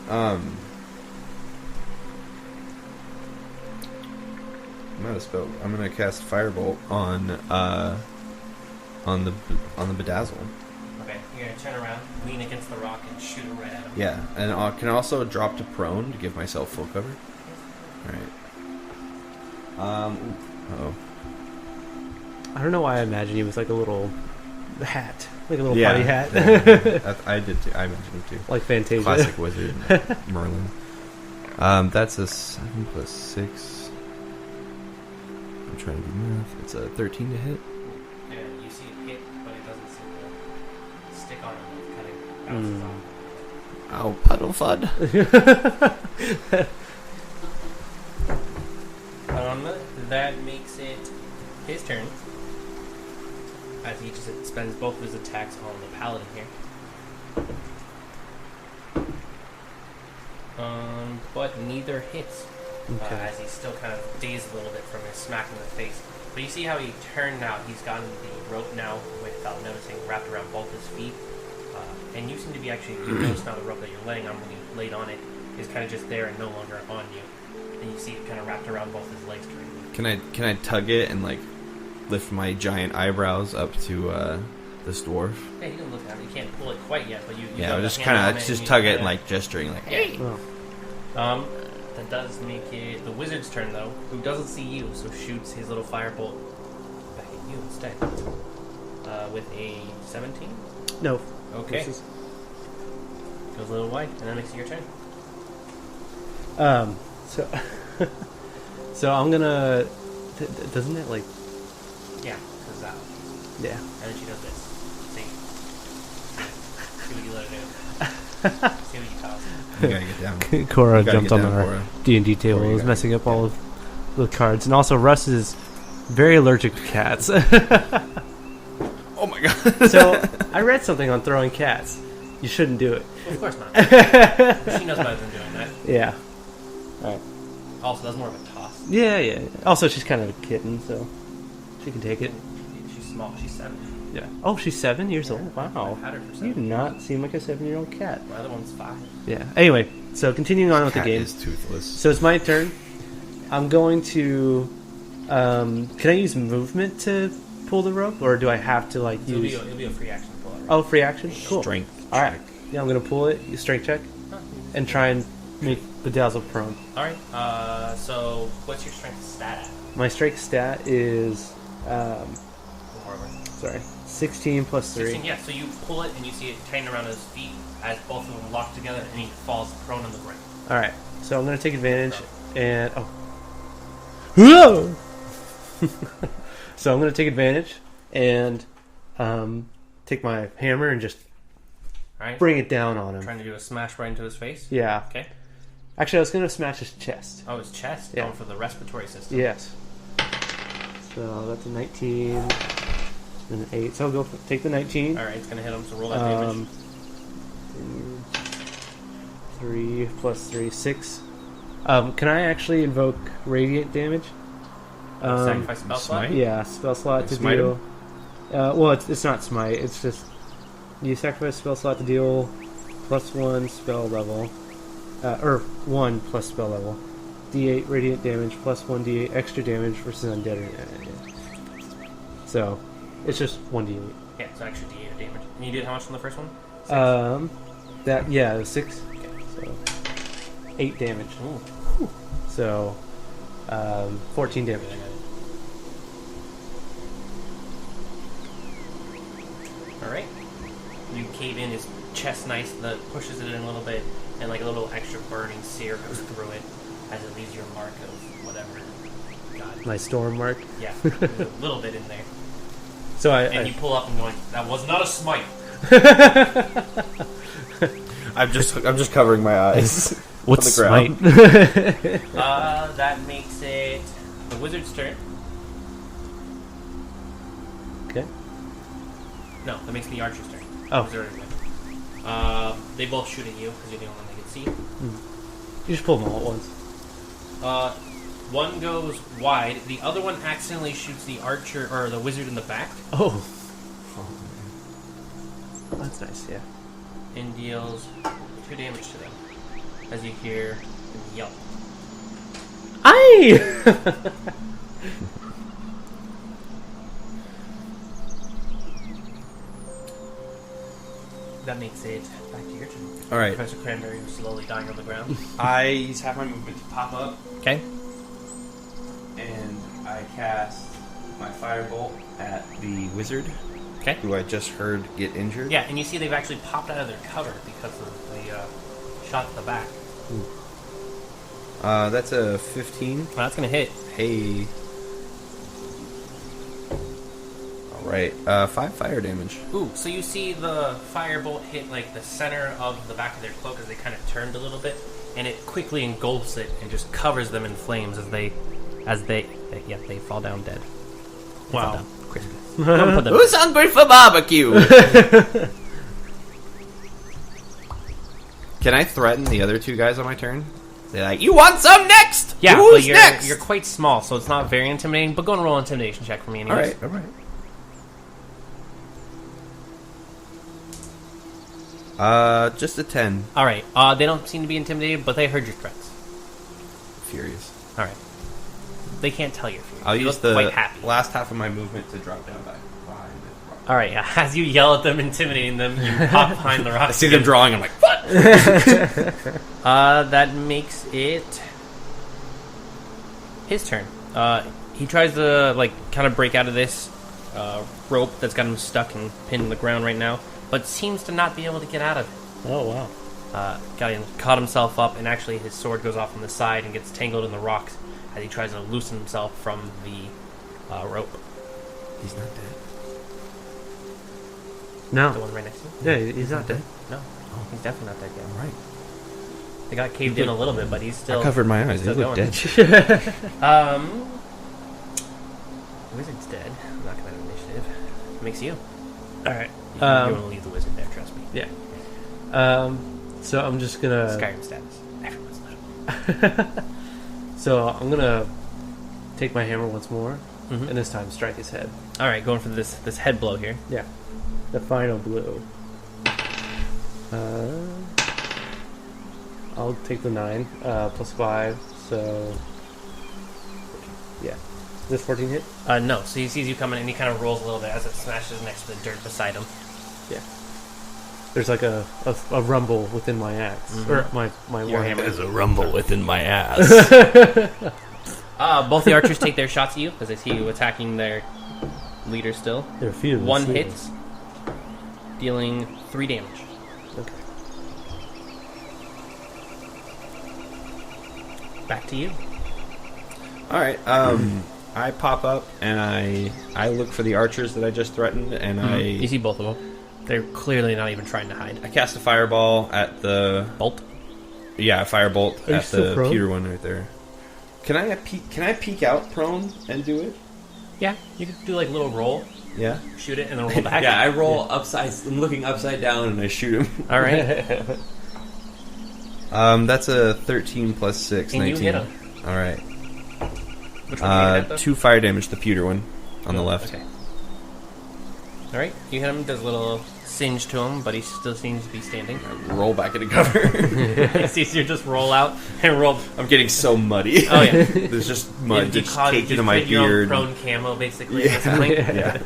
I'm gonna cast Firebolt on the Bedazzle. Okay, you're gonna turn around, lean against the rock, and shoot it right at him. Yeah, and can I also drop to prone to give myself full cover? All right. Oh. I don't know why I imagine you with like a little hat, like a little Yeah. party hat, I did too. I mentioned it too. like Fantasia. Classic wizard, Merlin. That's a 7 + 6. I'm trying to do math. It's a 13 to hit. Yeah, you see it hit, but it doesn't seem to stick on him. It kind of bounces off. Ow, puddle fud. That makes it his turn. As he just spends both of his attacks on the paladin here. But neither hits. Okay. As he's still kind of dazed a little bit from his smack in the face. But you see how he turned now. He's gotten the rope now without noticing wrapped around both his feet. And you seem to be actually, you notice now the rope that you're laying on when you laid on it is kind of just there and no longer on you. And you see it kind of wrapped around both his legs currently. Can I tug it and like lift my giant eyebrows up to this dwarf? Yeah, you can look at it. You can't pull it quite yet, but you Yeah, got the just hand kind on of it just and tug you it kinda- and like gesturing like, hey. Oh. That does make it the wizard's turn, though, who doesn't see you, so shoots his little firebolt back at you instead. With a 17? No. Okay. Goes a little wide, and that makes it your turn. So, so I'm gonna. Doesn't it like? Yeah, because that. Yeah. And then she does this. See? See what you let her do. See what you toss. You gotta get down. Cora You gotta jumped get on down, our Cora. D&D table, Cora, you was gotta messing get up all of the cards, and also Russ is very allergic to cats. Oh my god. So I read something on throwing cats. You shouldn't do it. Well, of course not. She knows better than doing that. Yeah. All right. Also, that's more of a toss. Yeah. Also, she's kind of a kitten, so she can take it. She's small. She's 7. Yeah. Oh, she's 7 years old. Wow. I've had her for You 7. do not seem like a 7-year-old cat. My other one's 5. Yeah. Anyway, so continuing on with the Cat game. is toothless. So it's my turn. I'm going to. Can I use movement to pull the rope, or do I have to like So use? it'll be a free action to pull it. Right? Oh, free action. Cool. Strength. All right. Yeah, I'm gonna pull it. You strength check, and try and make Bedazzle prone. All right. So what's your strength stat at? My strength stat is More over. 16 plus 3. 16, yeah, so you pull it and you see it tighten around his feet as both of them lock together and he falls prone on the ground. All right. So I'm gonna take advantage and Whoa! So I'm gonna take advantage and take my hammer and just All right. bring it down on him. Trying to do a smash right into his face. Yeah. Okay. Actually, I was gonna smash his chest. Oh, his chest. Yeah. Going for the respiratory system. Yes. So that's a 19 and an 8. So I'll go take the 19. All right, it's gonna hit him. So roll that damage. 3 plus 3, 6. Can I actually invoke radiant damage? Sacrifice spell slot. smite? Yeah, spell slot to Smite deal. Well, it's not smite. It's just you sacrifice spell slot to deal +1 spell level, or 1 plus spell level, d8 radiant damage +1 d8 extra damage versus undead. So it's just 1d8. Yeah, so extra d8 of damage. And you did how much on the first one? 6. It was 6. So 8 damage. Ooh. So 14 damage. All right. You cave in his chest nice, that pushes it in a little bit, and like a little extra burning sear goes through it as it leaves your mark of whatever. God. My storm mark. Yeah, there's a little bit in there. So And you pull up and going, that was not a smite. I'm just covering my eyes. What's on the ground. smite? That makes it the wizard's turn. Okay. No, that makes it the archer's turn. Oh. Wizard already went. They both shoot at you because you're the only one they can see. You just pull them all at once. One goes wide. The other one accidentally shoots the archer or the wizard in the back. Oh. That's nice, yeah. And deals 2 damage to them. As you hear them yelp. Aye! That makes it back to your turn. All right. Professor Cranberry is slowly dying on the ground. I use half my movement to pop up, Okay. and I cast my firebolt at the wizard, Okay. who I just heard get injured. Yeah, and you see they've actually popped out of their cover because of the shot at the back. That's a 15. Well, that's going to hit. Hey. All right. 5 fire damage. Ooh, so you see the firebolt hit like the center of the back of their cloak as they kind of turned a little bit, and it quickly engulfs it and just covers them in flames as they fall down dead. Wow. Fall down. Crispy. Put them- Who's hungry for barbecue? Can I threaten the other 2 guys on my turn? They're like, you want some next? Yeah, Who's but next? you're quite small, so it's not very intimidating. But go and roll an intimidation check for me, anyways. All right. Just a 10. All right. They don't seem to be intimidated, but they heard your threats. Furious. All right. They can't tell you're furious. I'll You use look the quite happy. last half of my movement to drop down back behind the rock. All right. Yeah. As you yell at them, intimidating them, you pop behind the rock. I see them drawing. I'm like, what? That makes it his turn. He tries to kind of break out of this rope that's got him stuck and pinned in the ground right now, but seems to not be able to get out of it. Oh, wow. Caught himself up, and actually his sword goes off on the side and gets tangled in the rocks as he tries to loosen himself from the rope. He's not dead. The No. one right next to him? Yeah, he's not dead. No, he's definitely not dead yet. All right. They got caved in a little bit, but he's still. I covered my eyes. They still look going. dead. The wizard's dead. I'm not gonna have initiative. It makes you. All right. You want to leave the wizard there, trust me. Yeah. So I'm just gonna. Skyrim status. Everyone's little. So I'm gonna take my hammer once more, Mhm. and this time strike his head. All right, going for this head blow here. Yeah. The final blow. I'll take the 9 plus 5. So yeah. Does 14 hit? No, so he sees you coming and he kind of rolls a little bit as it smashes next to the dirt beside him. Yeah. There's like a rumble within my axe. Or my warhammer. There's a rumble within my ass. Both the archers take their shots at you as they see you attacking their leader still. There are a few of them One sleeping. hits, dealing 3 damage. Okay. Back to you. All right. I pop up and I look for the archers that I just threatened, and You see both of them. They're clearly not even trying to hide. I cast a fireball at the Bolt? Yeah, a firebolt Are you at still the prone? pewter one right there. Can I peek out prone and do it? Yeah, you could do like a little roll, Yeah. shoot it, and then roll back. Yeah, I roll upside. I'm looking upside down and I shoot him. All right. That's a 13 plus 6, And 19. you hit him. All right. Which one do you hit, though? 2 fire damage, the pewter one on the left. Okay. All right, you hit him. Does a little singe to him, but he still seems to be standing. Roll back into cover. He sees you just roll out and roll. I'm getting so muddy. Oh yeah, There's just mud you just caught caked just into my put your own beard. prone camo, basically. At this point. Yeah.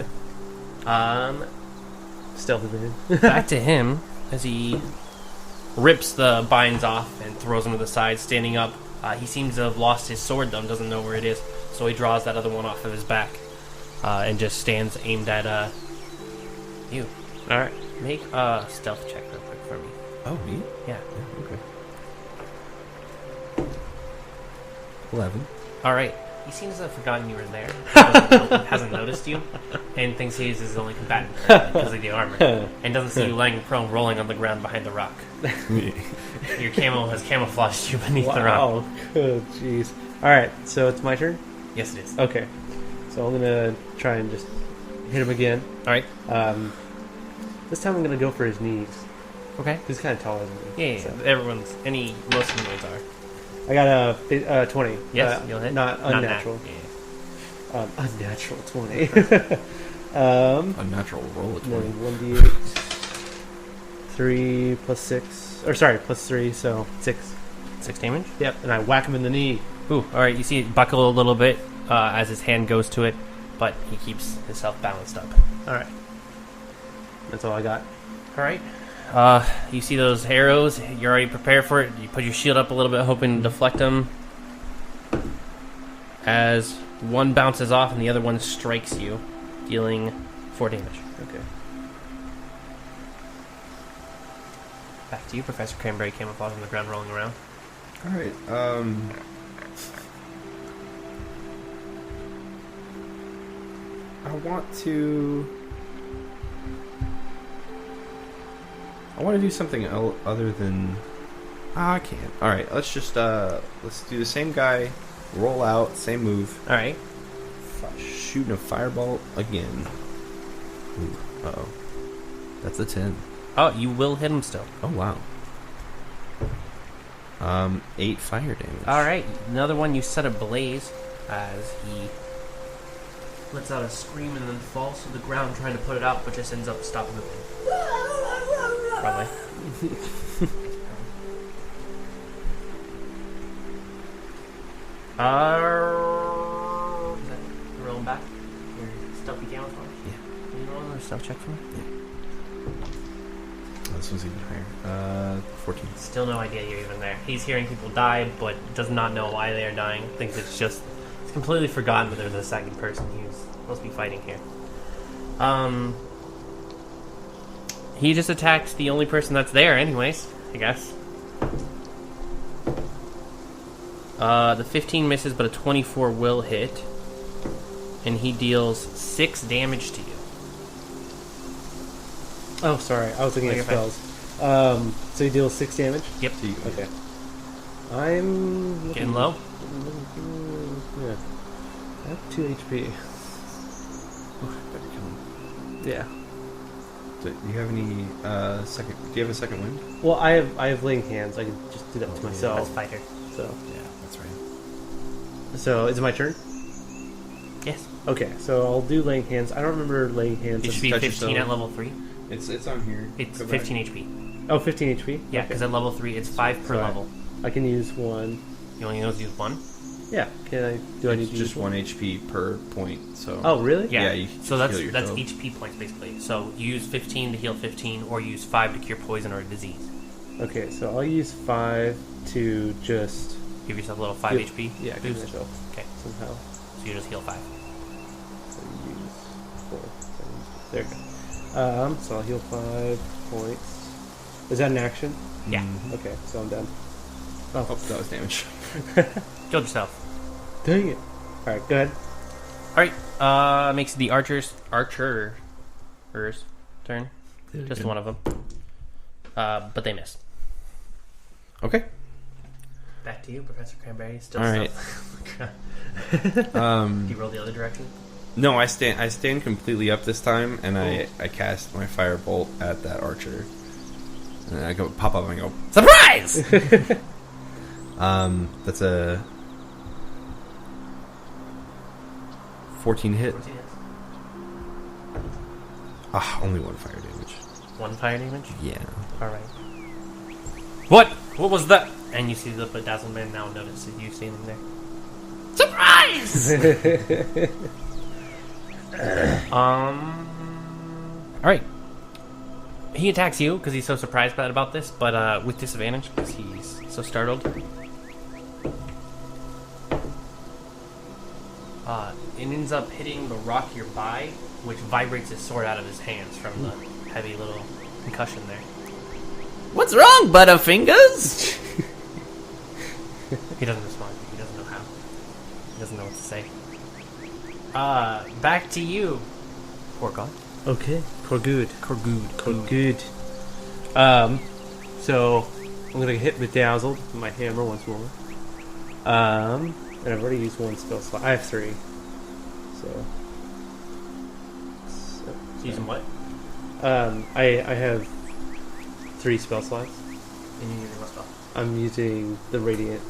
Stealth advantage. Back to him as he rips the binds off and throws them to the side. Standing up, he seems to have lost his sword though, and doesn't know where it is. So he draws that other one off of his back and just stands aimed at you. All right. Make a stealth check real quick for me. Oh, me? Yeah. Okay. 11. All right. He seems to have forgotten you were there. Hasn't noticed you, and thinks he's his only combatant because of the armor, and doesn't see you laying prone, rolling on the ground behind the rock. Your camo has camouflaged you beneath the rock. Wow. Good. Jeez. All right. So it's my turn. Yes, it is. Okay. So I'm gonna try and just hit him again. All right. This time I'm gonna go for his knees. Okay. He's kind of taller than me. Yeah. Most humanoids are. I got a 20. Yes, you'll hit. Not unnatural. Yeah. Unnatural 20. Unnatural roll of 20. 1d8. 3 plus 6. Or sorry, plus 3, so 6. 6 damage? Yep, and I whack him in the knee. Ooh, alright, you see it buckle a little bit as his hand goes to it, but he keeps himself balanced up. Alright. That's all I got. Alright. You see those arrows, you're already prepared for it. You put your shield up a little bit, hoping to deflect them. As one bounces off and the other one strikes you, dealing 4 damage. Okay. Back to you, Professor Cranberry, camouflage on the ground, rolling around. Alright, I want to do something other than... I can't. Alright, let's just, let's do the same guy, roll out, same move. Alright. Shooting a fireball again. Ooh, uh-oh. That's a 10. Oh, you will hit him still. Oh, wow. 8 fire damage. Alright, another one you set ablaze as he lets out a scream and then falls to the ground trying to put it out, but just ends up stopping moving. Probably. Rolling back. Your stealthy camouflage? Yeah. Can you roll another stealth check for me? Yeah. Oh, this one's even higher. 14. Still no idea you're even there. He's hearing people die, but does not know why they are dying. Thinks it's just... He's completely forgotten that there's a second person who's supposed to be fighting here. He just attacked the only person that's there anyways, I guess. The 15 misses, but a 24 will hit. And he deals 6 damage to you. Oh, sorry. I was looking at spells. So he deals 6 damage? Yep. Okay. I'm... Getting low? Yeah. I have 2 HP. Better kill him. Yeah. Do you have any second? Do you have a second wind? Well, I have laying hands. I can just do that to That's myself. fighter. So, Yeah, that's right. so is it my turn? Yes. Okay, so I'll do laying hands. I don't remember laying hands. It should be touch 15 yourself. at level 3. It's on here. It's Go 15 back. HP. Oh, 15 HP? Yeah, Okay. because at level 3, it's 5 per So level. I can use one. You only know to use 1? Yeah. Can I? Do I need It's to just use 1 HP per point. So. Oh, really? Yeah. you So just that's heal that's yourself. HP points basically. So you use 15 to heal 15, or use 5 to cure poison or a disease. Okay, so I'll use 5 to just... Give yourself a little 5 Give- HP Yeah, give boost. myself Okay, somehow. so you just heal 5. So use 4. There we go. So I'll heal 5 points. Is that an action? Yeah. Mhm. Okay, so I'm done. Oh, that was damage. Killed yourself. Dang it. Alright, go ahead. Alright, makes it the archer's turn. Just one of them. But they missed. Okay. Back to you, Professor Cranberry. Still All right. Do you roll the other direction? No, I stand completely up this time, and I cast my firebolt at that archer. And I go pop up and I go, surprise! That's a 14 hit. 14 hits. Only 1 fire damage. 1 fire damage? Yeah. Alright. What? What was that? And you see the bedazzled man now notices you standing there. Surprise! Alright. He attacks you because he's so surprised about this, but with disadvantage because he's so startled. It ends up hitting the rock nearby, which vibrates his sword out of his hands from the heavy little concussion there. What's wrong, Butterfingers? He doesn't respond. He doesn't know how. He doesn't know what to say. Back to you, Porkon. Okay. Korgud. Korgud. So I'm gonna hit Bedazzled with my hammer once more. And I've already used 1 spell slot. I have 3. So Using what? I have 3 spell slots. And you're using what spell? I'm using the Radiant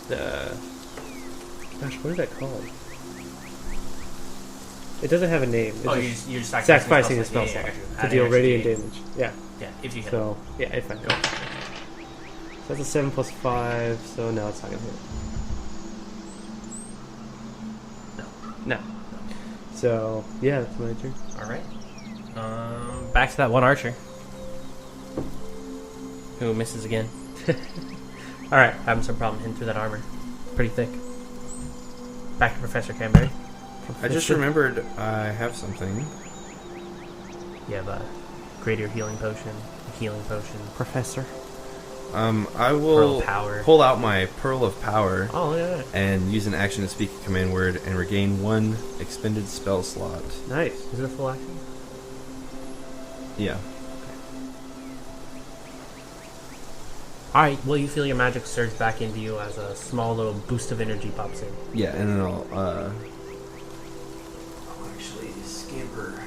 Gosh, what is that called? It doesn't have a name. It's you're sacrificing a spell slot to deal radiant damage. Yeah. Yeah, if you hit. So, yeah, if I go. So that's a 7 plus 5, so no, it's not going to hit. No. So, yeah, that's my turn. Alright. Back to that one archer. Who misses again. Alright, having some problem hitting through that armor. Pretty thick. Back to Professor Canberry. I just remembered I have something. You have a greater healing potion, a healing potion. Professor. I will Pearl of Power. pull out my Pearl of Power Oh, look at that. and use an action to speak a command word and regain 1 expended spell slot. Nice. Is it a full action? Yeah. Alright, well, you feel your magic surge back into you as a small little boost of energy pops in. Yeah, and then I'll actually scamper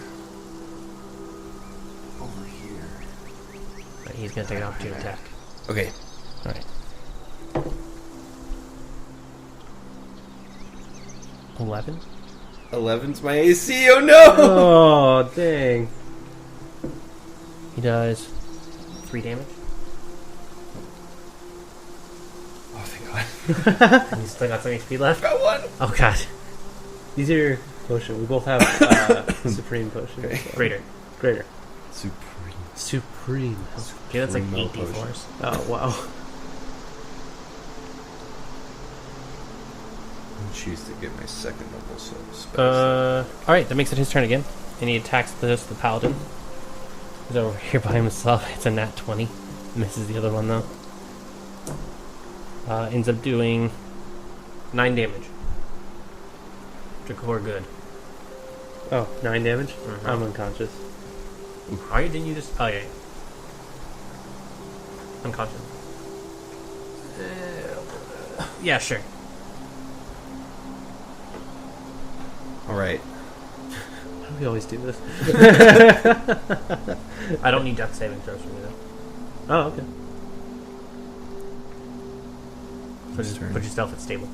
over here. Right, he's going to take an opportunity attack. Okay. Alright. 11? 11's my AC. Oh no! Oh, dang. He does 3 damage. Oh, thank God. And he's still got some HP left. Got 1. Oh, God. These are your potion. We both have Supreme Potion. Okay. So. Greater. Greater. Supreme. Okay, that's like Supreme 8 d4s. Oh, wow. I'll choose to get my second level spell. Alright, that makes it his turn again. And he attacks the paladin. He's over here by himself. It's a nat 20. Misses the other one, though. Ends up doing 9 damage. Dracor good. Oh, 9 damage? Mhm. I'm unconscious. Are you? Didn't you just... Oh, yeah. Unconscious. Yeah, sure. Alright. Why do we always do this? I don't need death saving throws from you, though. Oh, okay. Put yourself at stable.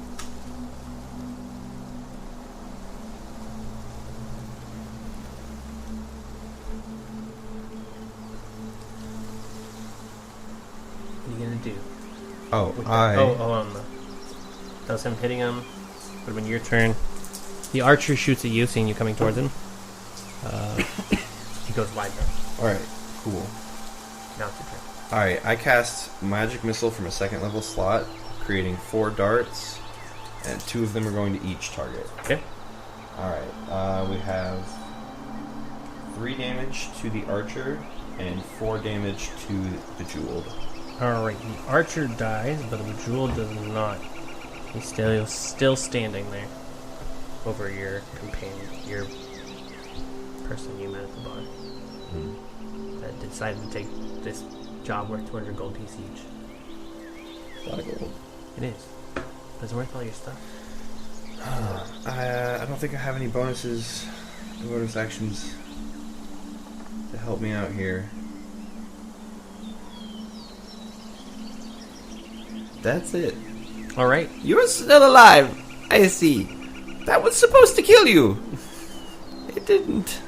What are you gonna do? Oh, That was him hitting him. Would have been your turn. The archer shoots at you, seeing you coming towards him. He goes wide now. Alright, cool. Now it's your turn. Alright, I cast Magic Missile from a second level slot, creating 4 darts, and 2 of them are going to each target. Okay. Alright, we have 3 damage to the archer, and 4 damage to the jeweled. Alright, the archer dies, but the jewel does not. He's still standing there. Over your companion, your person you met at the bar. That decided to take this job worth 200 gold piece each. A lot of gold. It is. But it's worth all your stuff. I don't think I have any bonus actions to help me out here. That's it. Alright. You're still alive. I see. That was supposed to kill you. It didn't.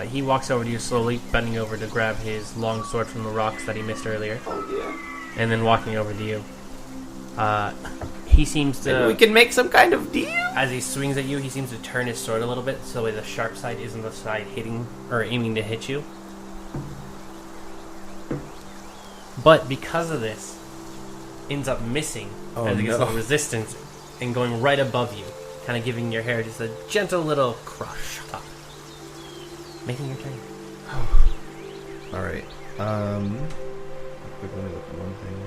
He walks over to you slowly, bending over to grab his long sword from the rocks that he missed earlier. Oh, yeah. And then walking over to you. He seems to... Maybe we can make some kind of deal? As he swings at you, he seems to turn his sword a little bit, so the sharp side isn't the side hitting or aiming to hit you. But because of this, ends up missing as it gets a little resistance and going right above you, kind of giving your hair just a gentle little crush top. Making your turn. Alright. Let me look at one thing.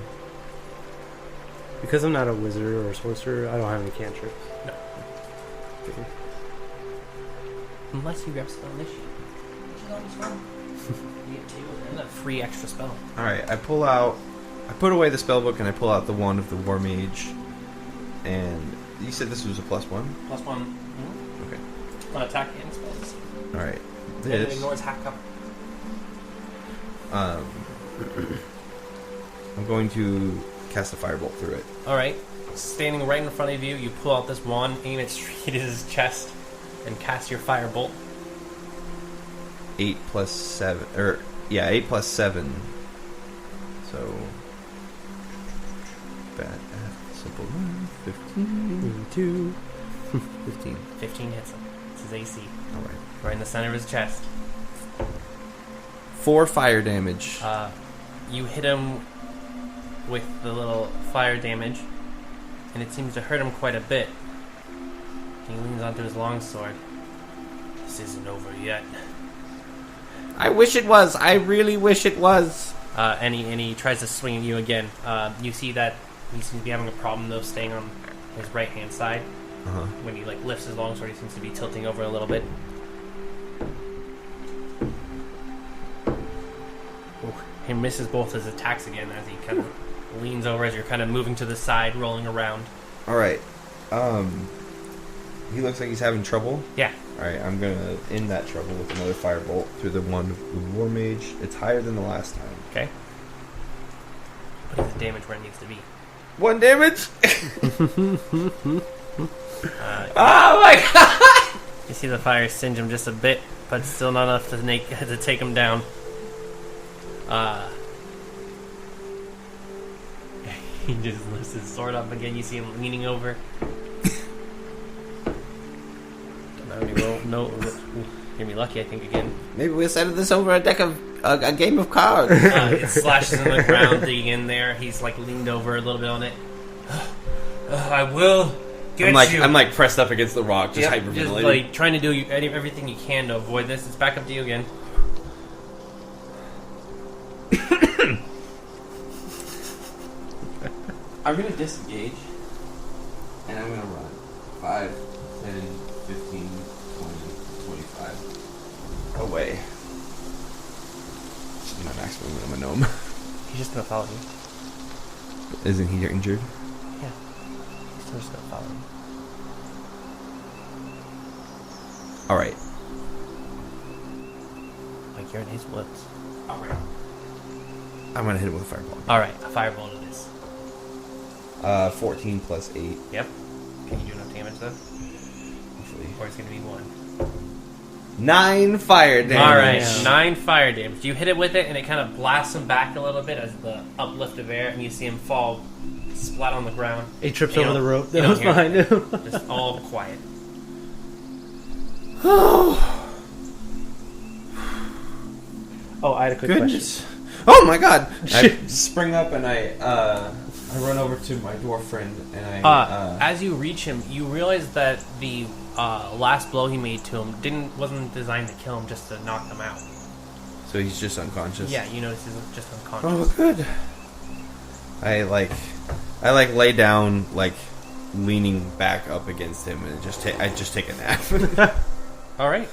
Because I'm not a wizard or a sorcerer, I don't have any cantrips. No. Unless you grab spell initiative. Which is always fun. You get 2 and a free extra spell. Alright, I put away the spellbook and I pull out the wand of the War Mage. And you said this was a +1? +1. Mm-hmm. Okay. On attack and spells. Alright. And it ignores hack cover. I'm going to cast a firebolt through it. Alright. standing right in front of you. You pull out this wand, aim it straight at his chest, and cast your firebolt. 8 plus 7. 8 plus 7. So. Bad. Simple. 15. 2. 15. 15 hits him. It's his AC. Alright. Right in the center of his chest. 4 fire damage. You hit him with the little fire damage, and it seems to hurt him quite a bit. He leans onto his longsword. This isn't over yet. I wish it was. I really wish it was. And he tries to swing at you again. You see that he seems to be having a problem, though, staying on his right-hand side. Uh-huh. When he lifts his longsword, he seems to be tilting over a little bit. He misses both his attacks again as he kind of leans over as you're kind of moving to the side, rolling around. Alright. He looks like he's having trouble. Yeah. Alright, I'm gonna end that trouble with another firebolt through the one with War Mage. It's higher than the last time. Okay. Putting the damage where it needs to be. 1 damage? Oh my god! You see the fire singe him just a bit, but still not enough to take him down. He just lifts his sword up again. You see him leaning over. No, you're gonna be lucky, I think, again. Maybe we'll settle this over a deck of a game of cards. It slashes in the ground, digging in there. He's like leaned over a little bit on it. I will get you. I'm like pressed up against the rock, just Yep, hyperventilating. just like trying to do everything you can to avoid this. It's back up to you again. I'm gonna disengage, and I'm gonna run 5, 10, 15, 20, 25 away. This is my maximum when I'm a gnome. He's just gonna follow you. Isn't he injured? Yeah. He's still just gonna follow you. Alright. Like you're in his woods. Alright. I'm gonna hit him with a fireball. Alright, a firebolt it is. 14 plus 8. Yep. Can you do enough damage though? Hopefully. Or it's gonna be 1. 9 fire damage. Alright, 9 fire damage. You hit it with it and it kind of blasts him back a little bit as the uplift of air, and you see him fall splat on the ground. He trips You over don't- the rope you that was don't hear behind him. Just all quiet. Oh, I had a quick Goodness. question. Oh my god! I spring up and I run over to my dwarf friend and I As you reach him, you realize that the last blow he made to him wasn't designed to kill him, just to knock him out. so he's just unconscious. Yeah, you notice he's just unconscious. Oh, good. I lay down, like leaning back up against him, and I just take a nap. All right.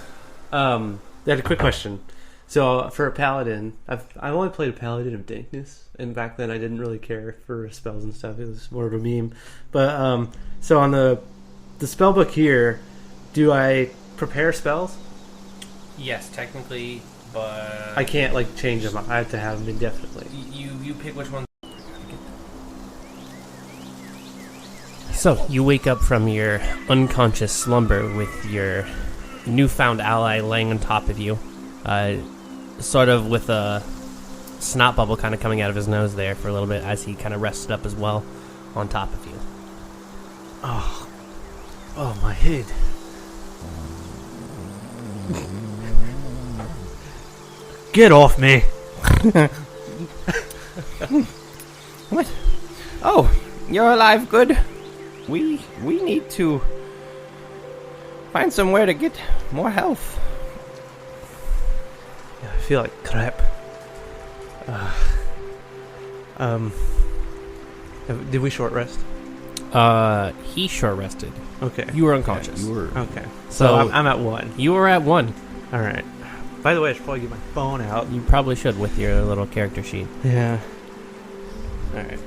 I had a quick question. So for a paladin, I only played a paladin of dankness, and back then I didn't really care for spells and stuff. It was more of a meme. But so on the spell book here, do I prepare spells? Yes, technically, but I can't like change them. I have to have them indefinitely. you pick which one. So you wake up from your unconscious slumber with your newfound ally laying on top of you, sort of with a snot bubble kind of coming out of his nose there for a little bit as he kind of rested up as well on top of you. Oh, my head. Get off me. What? Oh, you're alive. Good. We need to find somewhere to get more health. Yeah, I feel like crap. Did we short rest? He short rested. Okay. You were unconscious. You were. Okay. So So I'm at 1. You were at 1. All right. By the way, I should probably get my phone out. You probably should with your little character sheet. Yeah. All right.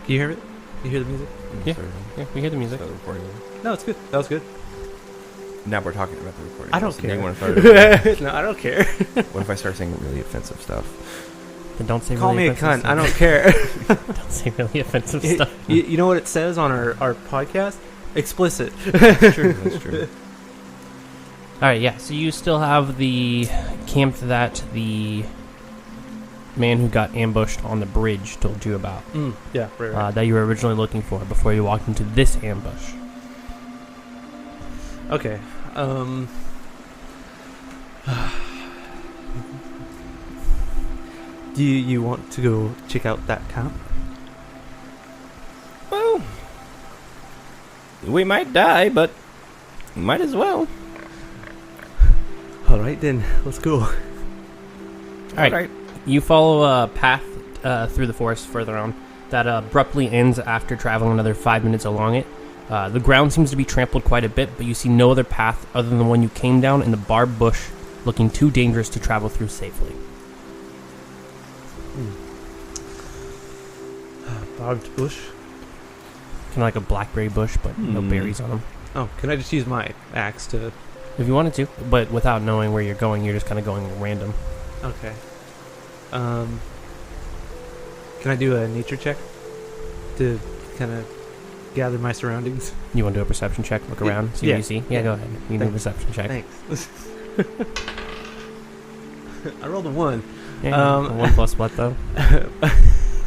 Can you hear it? You hear the music? Yeah, we hear the music. Start the recording. No, it's good. That was good. Now we're talking about the recording. I don't So care. you want to start? No, I don't care. What if I start saying really offensive stuff? Then don't say Call really me a offensive cunt. I don't stuff. care. Don't say really offensive stuff. You know what it says on our podcast? Explicit. That's true. That's true. All right, yeah. So you still have the camp that the man who got ambushed on the bridge told you about. Yeah, right. That you were originally looking for before you walked into this ambush. Okay. Do you want to go check out that camp? Well, we might die, but might as well. All right, then. Let's go. All right. You follow a path through the forest further on that abruptly ends after traveling another 5 minutes along it. The ground seems to be trampled quite a bit, but you see no other path other than the one you came down in the barbed bush, looking too dangerous to travel through safely. Barbed bush. Kind of like a blackberry bush, but no berries on them. Oh, can I just use my axe to... If you wanted to, but without knowing where you're going, you're just kind of going random. Okay. Can I do a nature check to kind of gather my surroundings? You want to do a perception check? Look around, see what you see? Yeah, go ahead. You can do a perception check. Thanks. I rolled a 1. Yeah, 1 plus what, though?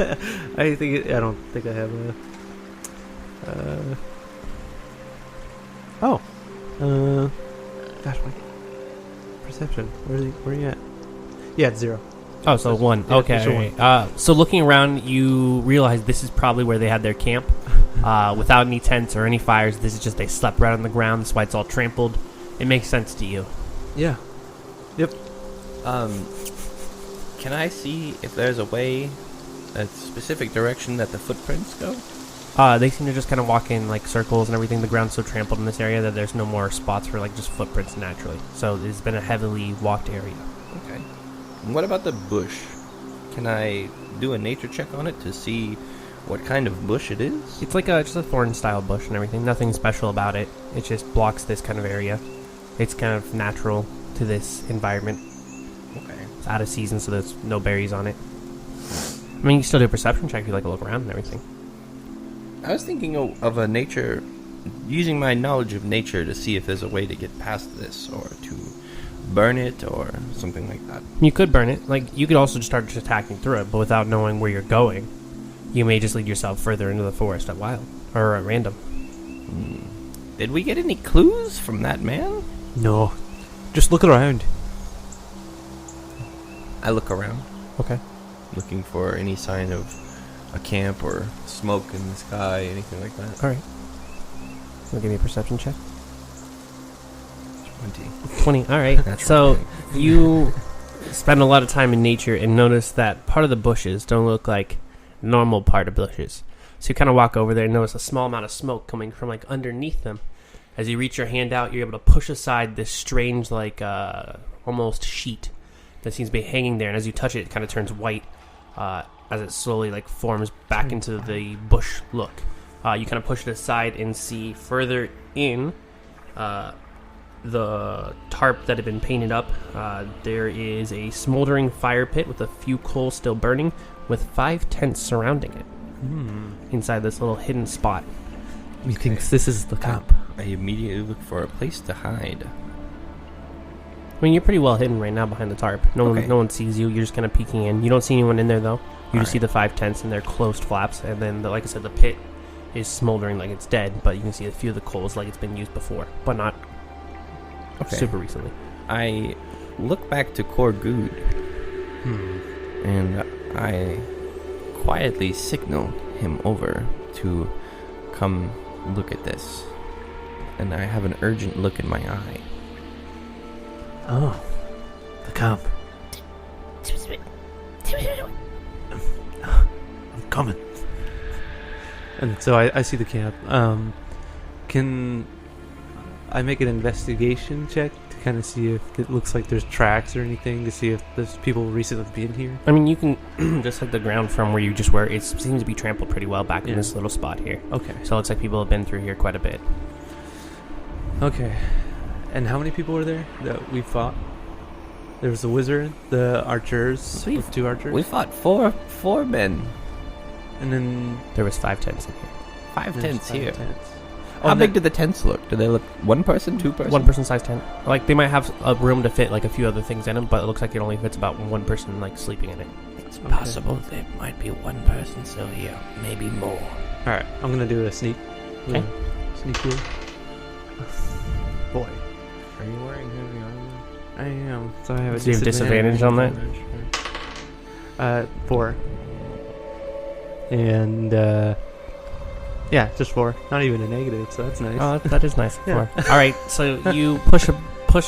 I don't think I have a... Gosh, my perception. Where are you at? Yeah, it's 0. Oh, so 1. Yeah, Okay. sure. All right. So looking around, you realize this is probably where they had their camp. Without any tents or any fires, this is just they slept right on the ground. That's why it's all trampled. It makes sense to you. Yeah. Yep. Can I see if there's a way, a specific direction that the footprints go? They seem to just kind of walk in like circles and everything. The ground's so trampled in this area that there's no more spots for like just footprints naturally. So it's been a heavily walked area. Okay. And what about the bush? Can I do a nature check on it to see what kind of bush it is? It's like just a thorn-style bush and everything. Nothing special about it. It just blocks this kind of area. It's kind of natural to this environment. Okay. It's out of season, so there's no berries on it. I mean, you can still do a perception check if you like to look around and everything. I was thinking of a nature, using my knowledge of nature to see if there's a way to get past this, or to burn it, or something like that. You could burn it. Like, you could also just start just attacking through it, but without knowing where you're going, you may just lead yourself further into the forest at wild, or at random. Did we get any clues from that man? No. Just look around. I look around, Okay. looking for any sign of a camp or smoke in the sky, anything like that. All right. Wanna give me a perception check? 20. 20. All right. That's So right. you spend a lot of time in nature and notice that part of the bushes don't look like normal part of bushes. So you kind of walk over there and notice a small amount of smoke coming from like underneath them. As you reach your hand out, you're able to push aside this strange like almost sheet that seems to be hanging there. And as you touch it, it kind of turns white as it slowly like forms back into the bush look. You kind of push it aside and see further in the tarp that had been painted up. There is a smoldering fire pit with a few coals still burning, with 5 tents surrounding it. Inside this little hidden spot. He thinks this is the camp. I immediately look for a place to hide. I mean, you're pretty well hidden right now behind the tarp. No one sees you. You're just kind of peeking in. You don't see anyone in there, though. You just see the 5 tents and their closed flaps. And then, like I said, the pit is smoldering like it's dead, but you can see a few of the coals like it's been used before, but not super recently. I look back to Korgud, and I quietly signal him over to come look at this. And I have an urgent look in my eye. Oh, the camp. I'm coming. And so I see the camp. Can I make an investigation check to kind of see if it looks like there's tracks or anything, to see if there's people recently been here? I mean, you can just like the ground from where you just were. It seems to be trampled pretty well back in this little spot here. Okay. So it looks like people have been through here quite a bit. Okay. And how many people were there that we fought? There was the wizard, the archers, with 2 archers. We fought four men. And then There was 5 tents in here. 5 there's tents 5 here. tents. How big do the tents look? Do they look 1 person, 2 person? 1 person size tent. Like they might have a room to fit like a few other things in them, but it looks like it only fits about 1 person like sleeping in it. It's possible there might be 1 person still here, maybe more. Alright, I'm gonna do a sneak. Okay. Sneak through. Boy. Are you wearing heavy armor? I am. So I have a So you have disadvantage on that? 4. And, yeah, just 4. Not even a negative, so that's nice. Oh, that is nice. Yeah. All right, so you push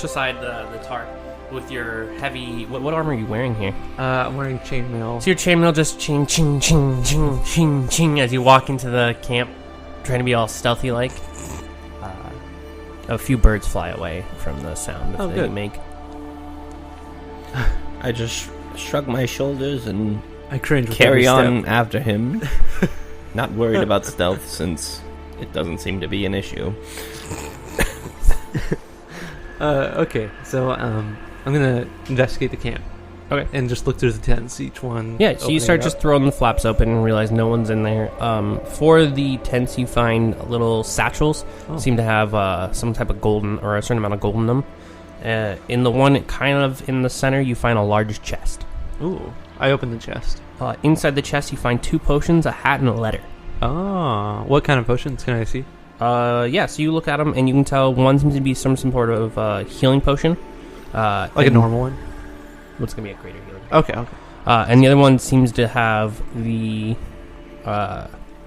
aside the tarp with your heavy. What armor are you wearing here? I'm wearing chainmail. So your chainmail just ching ching ching ching ching ching as you walk into the camp, trying to be all stealthy like. A few birds fly away from the sound that you make. I just shrug my shoulders and I cringe with carry every on step. after him. Not worried about stealth since it doesn't seem to be an issue. Okay, so I'm gonna investigate the camp. Okay. And just look through the tents, each one. Yeah, so you start opening it just up. throwing the flaps open and realize no one's in there. For the tents, you find little satchels. Oh. Seem to have some type of golden or a certain amount of gold in them. In the one kind of in the center, you find a large chest. Ooh, I opened the chest. Inside the chest, you find 2 potions, a hat, and a letter. Oh, what kind of potions can I see? Yeah, so you look at them and you can tell one seems to be some sort of healing potion. Like a normal one? What's going to be a greater healing? Okay. And the other one seems to have the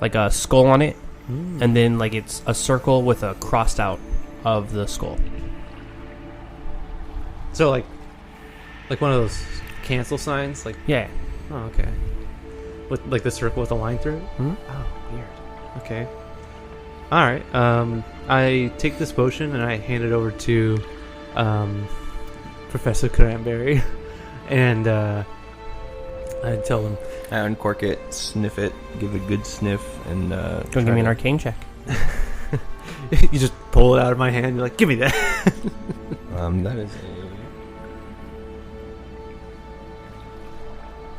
like a skull on it, and then like it's a circle with a crossed out of the skull. So like one of those cancel signs? Like, Yeah. oh, okay. With like the circle with a line through it? Hmm? Oh, weird. Okay. Alright, I take this potion and I hand it over to Professor Cranberry. And I tell him, I uncork it, sniff it, give it a good sniff, and Go give me an arcane check. you just pull it out of my hand. You're like, give me that. That is a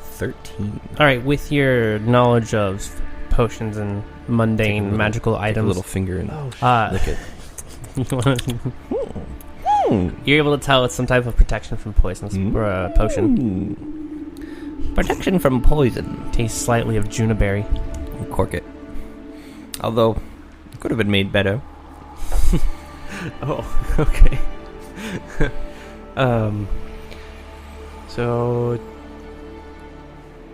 13. All right, with your knowledge of potions and mundane magical Take a items, little finger and lick it. You're able to tell it's some type of protection from poisons potion. Protection from poison. Tastes slightly of juniperberry. Cork it. Although, it could have been made better. Oh, okay. So,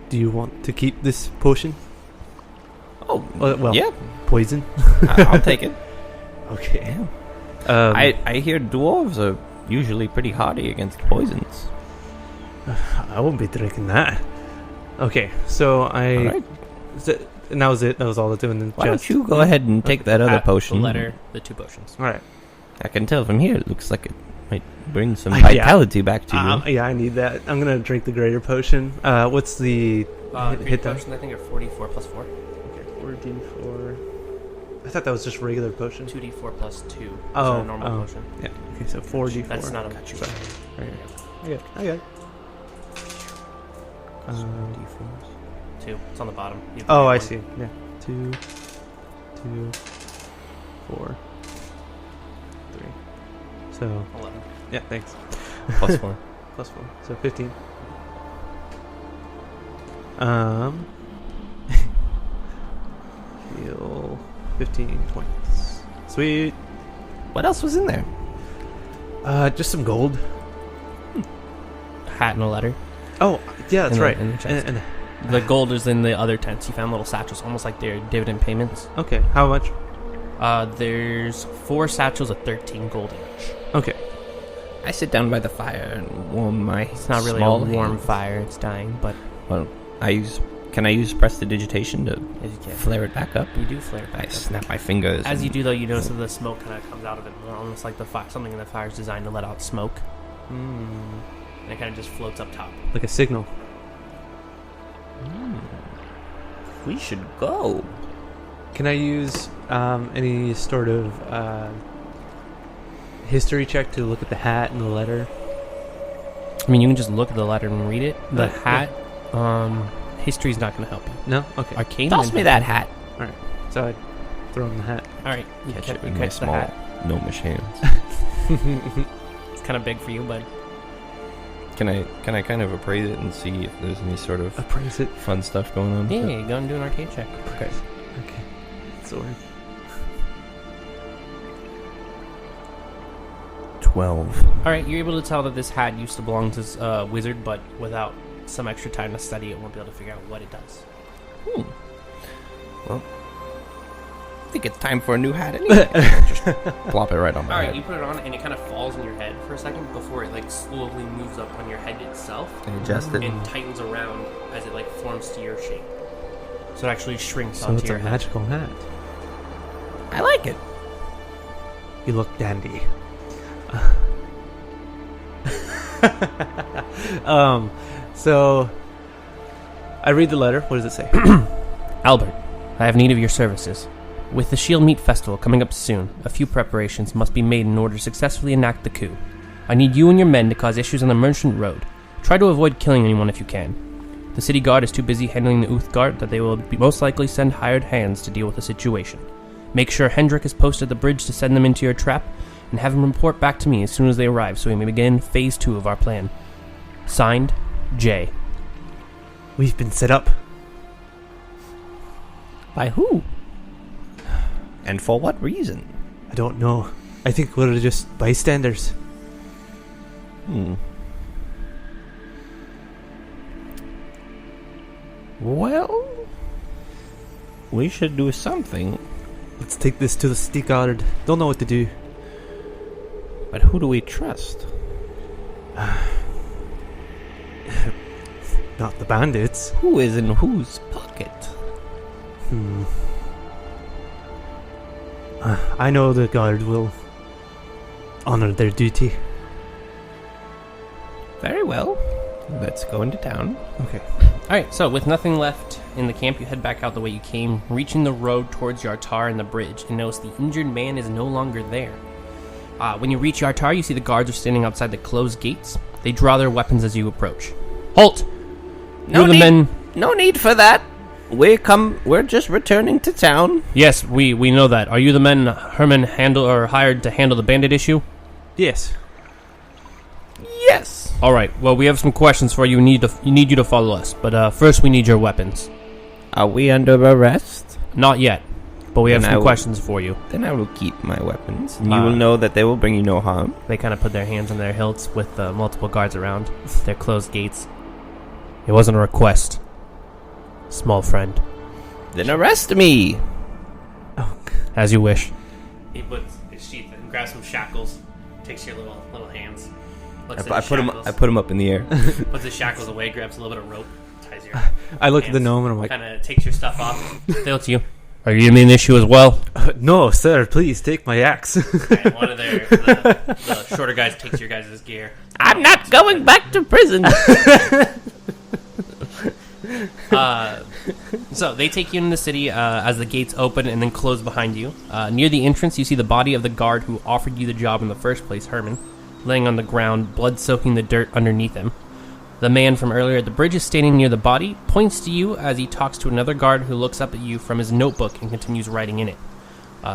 do you want to keep this potion? Oh, Well, yeah. poison. I'll take it. Okay. Yeah. I hear dwarves are usually pretty hardy against poisons. I won't be drinking that. Okay, so I. All right. And that was it. That was all that's in the Why don't chest. you go ahead and take that other potion? The letter, the 2 potions. All right. I can tell from here. It looks like it might bring some Yeah. vitality back to you. Yeah, I need that. I'm gonna drink the greater potion. What's the hit die? potion, I think, are 4d4 plus 4. Okay, 4d4. I thought that was just regular potion. 2d4 plus 2 is Oh, a normal potion. Yeah. Okay, so 4d4. That's not a Sorry. Okay. I got it. D4s. 2. It's on the bottom. You have to Oh, do I one. see. Yeah. 2, 4, 3. So 11. yeah, thanks. Plus 4. Plus 4, so 15. Heal 15 points. Sweet. What else was in there? Just some gold. Hat and a letter. Oh, yeah, that's In the- right. in the chest. And The gold is in the other tents. You found little satchels, almost like they're dividend payments. okay, how much? There's 4 satchels of 13 gold each. Okay. I sit down by the fire and warm my It's not really small a warm hands. fire. It's dying, but Well, can I use prestidigitation to as you can. flare it back up? You do flare it I back up. snap my fingers. As and- you do, though, you notice that the smoke kind of comes out of it, almost like the fire. Something in the fire is designed to let out smoke, and it kind of just floats up top. Like a signal. We should go. Can I use any sort of history check to look at the hat and the letter? I mean, you can just look at the letter and read it. The hat, history's not going to help you. No? Okay. Arcane. Toss me that hat. All right. So I throw in the hat. All right, you Catch catch, it you with my catch the small hat. gnomish hands. It's kind of big for you, but Can I kind of appraise it and see if there's any sort of Appraise it. fun stuff going on? yeah, go and do an arcane check. Okay. Sword. 12. All right, you're able to tell that this hat used to belong to a wizard, but without some extra time to study it, won't be able to figure out what it does. Well, I think it's time for a new hat anyway. Just plop it right on my All right, head. you put it on, and it kind of falls on your head for a second before it like slowly moves up on your head itself And adjust it. and tightens around as it like forms to your shape. So it actually shrinks So onto it's your a head. magical hat. I like it. You look dandy. So I read the letter. What does it say? Albert, I have need of your services. With the ShieldMeet festival coming up soon, a few preparations must be made in order to successfully enact the coup. I need you and your men to cause issues on the Merchant Road. Try to avoid killing anyone if you can. The city guard is too busy handling the Uth guard that they will most likely send hired hands to deal with the situation. Make sure Hendrik is posted at the bridge to send them into your trap, and have him report back to me as soon as they arrive so we may begin Phase 2 of our plan. Signed, J. We've been set up. By who? And for what reason? I don't know. I think we're just bystanders. Well, we should do something. Let's take this to the city guard. Don't know what to do. But who do we trust? Not the bandits. Who is in whose pocket? I know the guard will honor their duty. Very well. Let's go into town. Okay. Alright, so with nothing left in the camp, you head back out the way you came, reaching the road towards Yartar and the bridge, and notice the injured man is no longer there. When you reach Yartar, you see the guards are standing outside the closed gates. They draw their weapons as you approach. Halt! You're the men... No need for that. We're just returning to town. Yes, we know that. Are you the men Herman hired to handle the bandit issue? Yes. Yes. Alright, well, we have some questions for you. We need you to follow us, but first we need your weapons. Are we under arrest? Not yet, but we have Then some I will- questions for you. Then I will keep my weapons, and you will know that they will bring you no harm. They kind of put their hands on their hilts with multiple guards around their closed gates. It wasn't a request, small friend. Then arrest me. As you wish. He puts his sheath and grabs some shackles, takes your little hands. I put him up in the air. Puts his shackles away, grabs a little bit of rope, ties your I look at the gnome and I'm like, kind of takes your stuff off. Still to you. Are you in the issue as well? no, sir, please take my axe. And one of the shorter guys takes your guys' gear. I'm not going back to prison. So they take you into the city as the gates open and then close behind you. Near the entrance, you see the body of the guard who offered you the job in the first place, Herman, laying on the ground, blood soaking the dirt underneath him. The man from earlier at the bridge is standing near the body, points to you as he talks to another guard who looks up at you from his notebook and continues writing in it.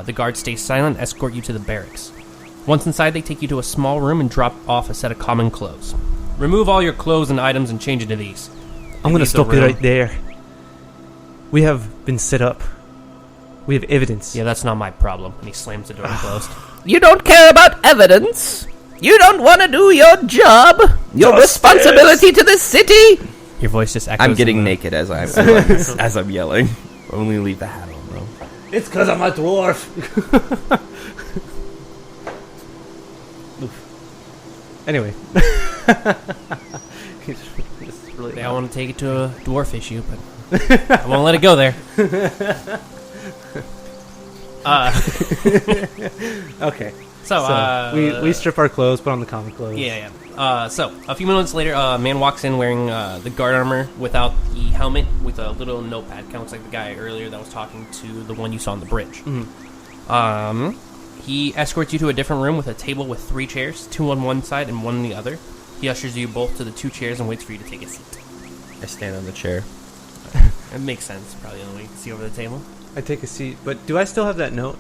The guard stays silent and escort you to the barracks. Once inside, they take you to a small room and drop off a set of common clothes. Remove all your clothes and items and change into these. I'm going to Leave the stop you room. right there. We have been set up. We have evidence. Yeah, that's not my problem. And he slams the door closed. You don't care about evidence. You don't want to do your job. Your responsibility to the city. Your voice just echoes. I'm getting in the- naked as I'm yelling. Only leave the hat on though. It's because I'm a dwarf. Anyway. They all want to take it to a dwarf issue, but I won't let it go there. Okay. So, we strip our clothes, put on the common clothes. Yeah. So, a few minutes later, a man walks in wearing the guard armor without the helmet, with a little notepad. Kind of looks like the guy earlier that was talking to the one you saw on the bridge. Mm-hmm. He escorts you to a different room with a table with 3 chairs, 2 on one side and 1 on the other. He ushers you both to the 2 chairs and waits for you to take a seat. I stand on the chair. It makes sense. Probably the only way you can see over the table. I take a seat, but do I still have that note?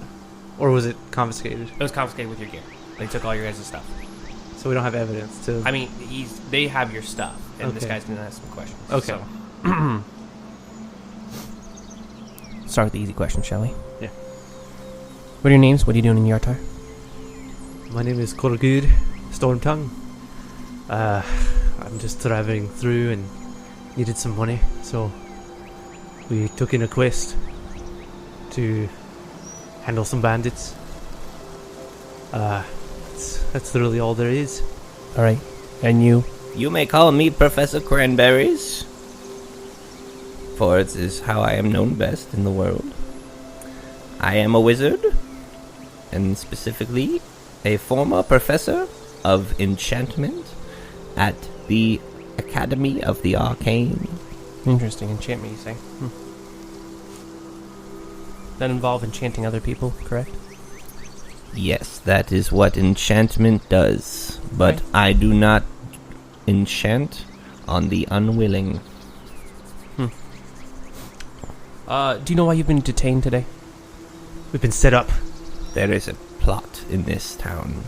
Or was it confiscated? It was confiscated with your gear. They took all your guys' stuff. So we don't have evidence to... I mean, they have your stuff, and this Okay. guy's going to ask some questions. Okay. So. Start with the easy question, shall we? Yeah. What are your names? What are you doing in Yartar? My name is Korgud Stormtongue. I'm just traveling through and needed some money, so we took in a quest to handle some bandits. That's really all there is. All right. And you? You may call me Professor Cranberries, for it is how I am known best in the world. I am a wizard, and specifically a former professor of enchantment at the Academy of the Arcane. Interesting. Enchantment, you say? That involve enchanting other people, correct? Yes, that is what enchantment does, but Okay. I do not enchant on the unwilling. Do you know why you've been detained today? We've been set up. There is a plot in this town,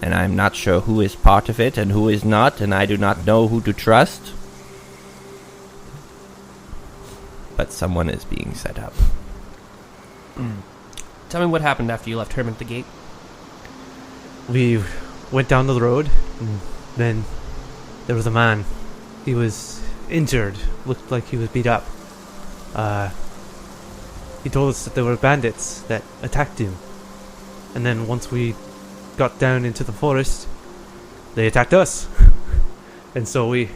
and I'm not sure who is part of it and who is not, and I do not know who to trust. But someone is being set up. Tell me what happened after you left Herman at the gate. We went down the road, and then there was a man. He was injured, looked like he was beat up. He told us that there were bandits that attacked him. And then once we got down into the forest, they attacked us. And so we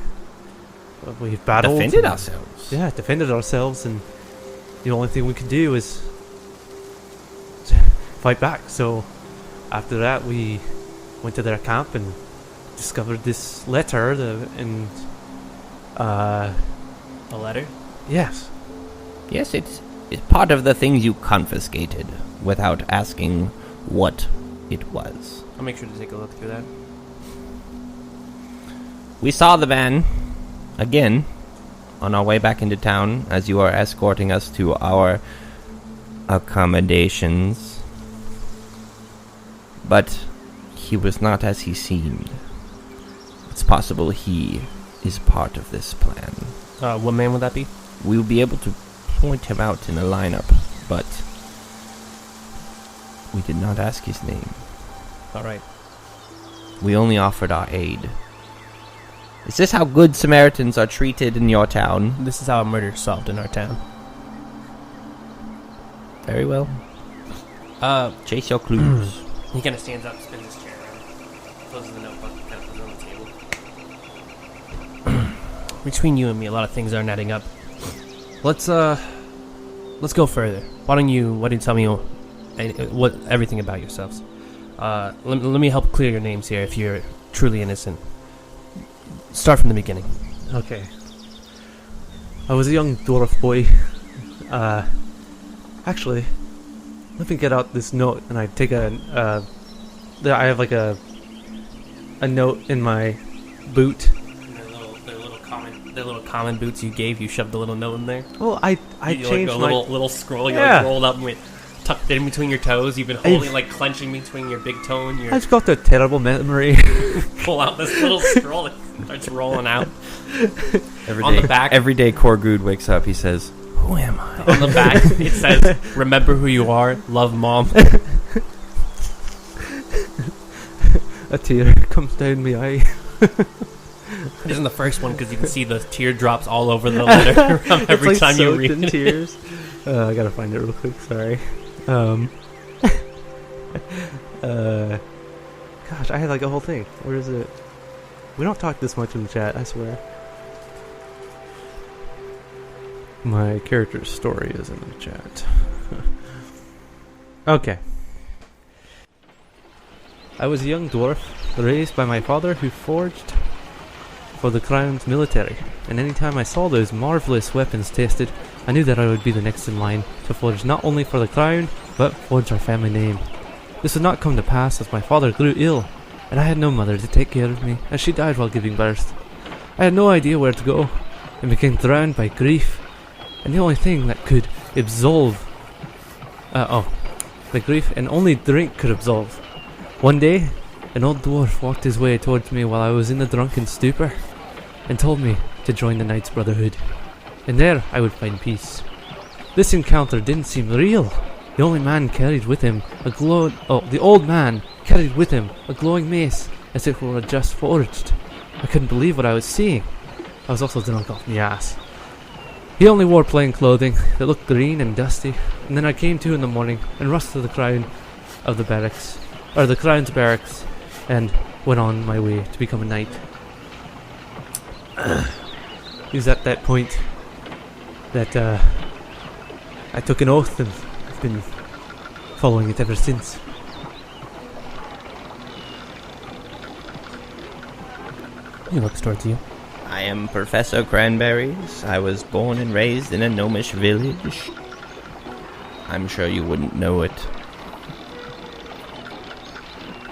battled. Defended ourselves. Yeah, defended ourselves, and the only thing we could do was fight back. So after that, we went to their camp and discovered this letter. A letter? Yes. Yes, it's part of the things you confiscated without asking what it was. I'll make sure to take a look through that. We saw the van again on our way back into town as you are escorting us to our accommodations. But he was not as he seemed. It's possible he is part of this plan. What man would that be? We'll be able to point him out in a lineup, but we did not ask his name. All right. We only offered our aid. Is this how good Samaritans are treated in your town? This is how a murder is solved in our town. Very well. Chase your clues. He kind of stands up, spins his chair around, closes the notebook, kind of puts it on the table. Between you and me, a lot of things aren't adding up. Let's go further. Why don't you tell me everything about yourselves? Let me help clear your names here if you're truly innocent. Start from the beginning. Okay. I was a young dwarf boy. Actually, let me get out this note, and I take I have like a note in my boot. The little common boots you gave, you shoved a little note in there. Well, I you changed like my little scroll. You Yeah. rolled up and tucked it in between your toes. You've been holding, clenching between your big toe and your. I've got a terrible memory. Pull out this little scroll that starts rolling out. Every On day, the back. every day Korgud wakes up, he says, "Who am I?" On the back, it says, "Remember who you are. Love, Mom." A tear comes down my eye. This isn't the first one because you can see the teardrops all over the letter every It's like time you soaked read in it. tears. I gotta find it real quick. Sorry. Gosh, I had like a whole thing. Where is it? We don't talk this much in the chat, I swear. My character's story is in the chat. Okay. I was a young dwarf, raised by my father who forged for the crown's military, and anytime I saw those marvelous weapons tested, I knew that I would be the next in line to forge not only for the crown, but forge our family name. This would not come to pass as my father grew ill, and I had no mother to take care of me, as she died while giving birth. I had no idea where to go, and became drowned by grief, and the only thing that could absolve... the grief, and only drink could absolve. One day, an old dwarf walked his way towards me while I was in a drunken stupor, and told me to join the Knights Brotherhood, and there I would find peace. This encounter didn't seem real. The old man carried with him a glowing mace, as if it were just forged. I couldn't believe what I was seeing. I was also drunk off my ass. He only wore plain clothing that looked green and dusty, and then I came to in the morning and rushed to the crown's barracks, and went on my way to become a knight. It was at that point that I took an oath, and I've been following it ever since. He looks towards you. I am Professor Cranberries. I was born and raised in a gnomish village. I'm sure you wouldn't know it.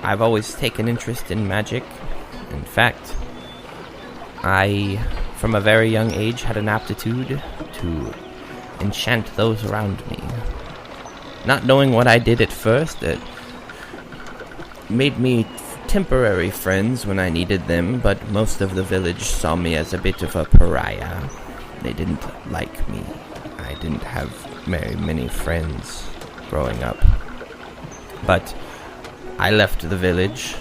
I've always taken interest in magic. In fact, I, from a very young age, had an aptitude to enchant those around me. Not knowing what I did at first, it made me temporary friends when I needed them, but most of the village saw me as a bit of a pariah. They didn't like me. I didn't have very many friends growing up. But I left the village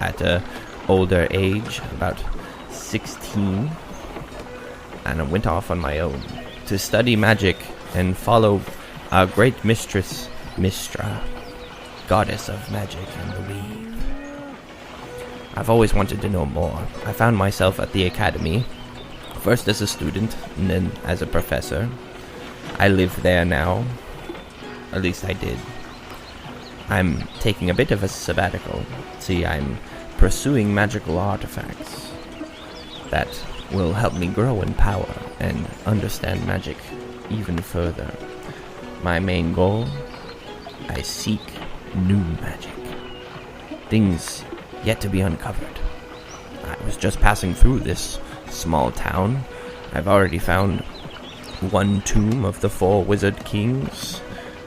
at an older age, about 16, and I went off on my own to study magic and follow our great mistress, Mistra, goddess of magic and the weave. I've always wanted to know more. I found myself at the academy, first as a student, and then as a professor. I live there now. At least I did. I'm taking a bit of a sabbatical. See, I'm pursuing magical artifacts that will help me grow in power and understand magic even further. My main goal, I seek new magic. Things yet to be uncovered. I was just passing through this small town. I've already found one tomb of the 4 wizard kings.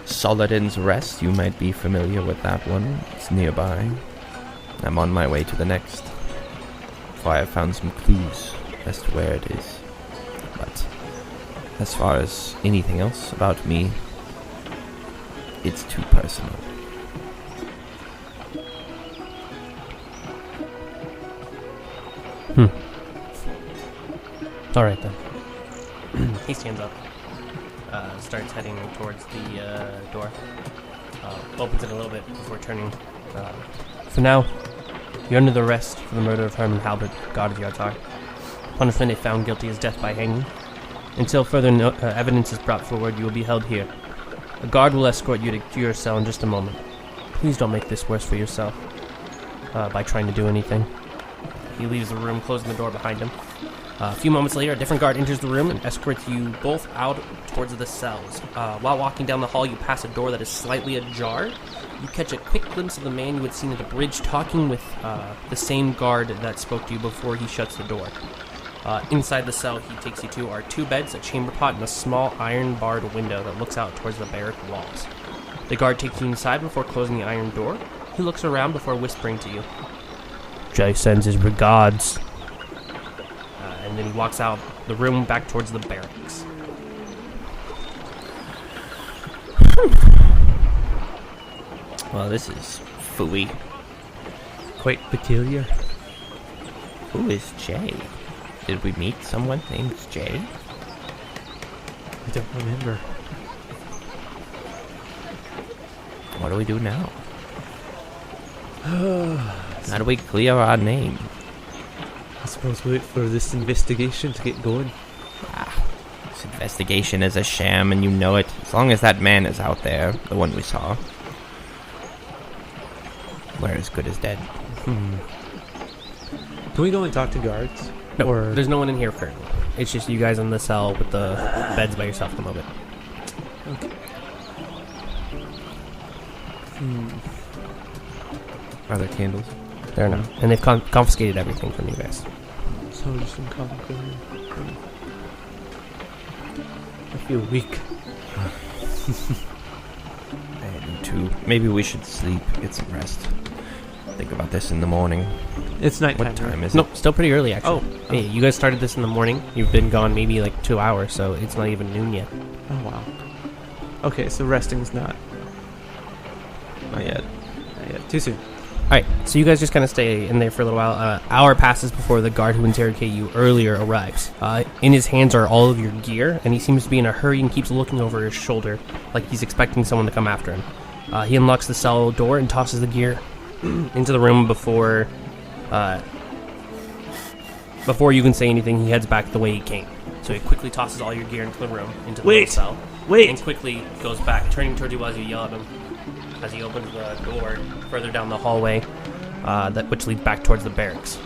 Soladin's Rest, you might be familiar with that one. It's nearby. I'm on my way to the next, for I have found some clues as to where it is. But as far as anything else about me, it's too personal. Alright then. He stands up, starts heading towards the door, opens it a little bit before turning. For now, you're under the arrest for the murder of Herman Halbert, god of Yartar. Punishment if found guilty is death by hanging. Until further evidence is brought forward, you will be held here. A guard will escort you to your cell in just a moment. Please don't make this worse for yourself by trying to do anything. He leaves the room, closing the door behind him. A few moments later, a different guard enters the room and escorts you both out towards the cells. While walking down the hall, you pass a door that is slightly ajar. You catch a quick glimpse of the man you had seen at the bridge talking with the same guard that spoke to you before he shuts the door. Inside the cell he takes you to are 2 beds, a chamber pot, and a small iron-barred window that looks out towards the barrack walls. The guard takes you inside before closing the iron door. He looks around before whispering to you. Jay sends his regards. And then he walks out the room back towards the barracks. Well, this is phooey. Quite peculiar. Who is Jay? Did we meet someone named Jay? I don't remember. What do we do now? How do we clear our name? I suppose we wait for this investigation to get going. This investigation is a sham and you know it. As long as that man is out there, the one we saw, we're as good as dead. Can we go and talk to guards? No, or there's no one in here currently. It's just you guys in the cell with the beds by yourself at the moment. Okay. Are there candles? There are not. And they've confiscated everything from you guys. So just uncomplicated. I feel weak. I do too. Maybe we should sleep, get some rest. Think about this in the morning. It's nighttime. What time is Nope, still pretty early, actually. Oh. Hey, you guys started this in the morning. You've been gone maybe like 2 hours, so it's not even noon yet. Oh, wow. Okay, so resting's not yet. too soon. Alright, so you guys just kind of stay in there for a little while. Hour passes before the guard who interrogated you earlier arrives. In his hands are all of your gear, and he seems to be in a hurry and keeps looking over his shoulder like he's expecting someone to come after him. He unlocks the cell door and tosses the gear into the room before you can say anything. He heads back the way he came. So he quickly tosses all your gear into the room, into the little cell. And quickly goes back, turning towards you as you yell at him. As he opens the door further down the hallway, which leads back towards the barracks.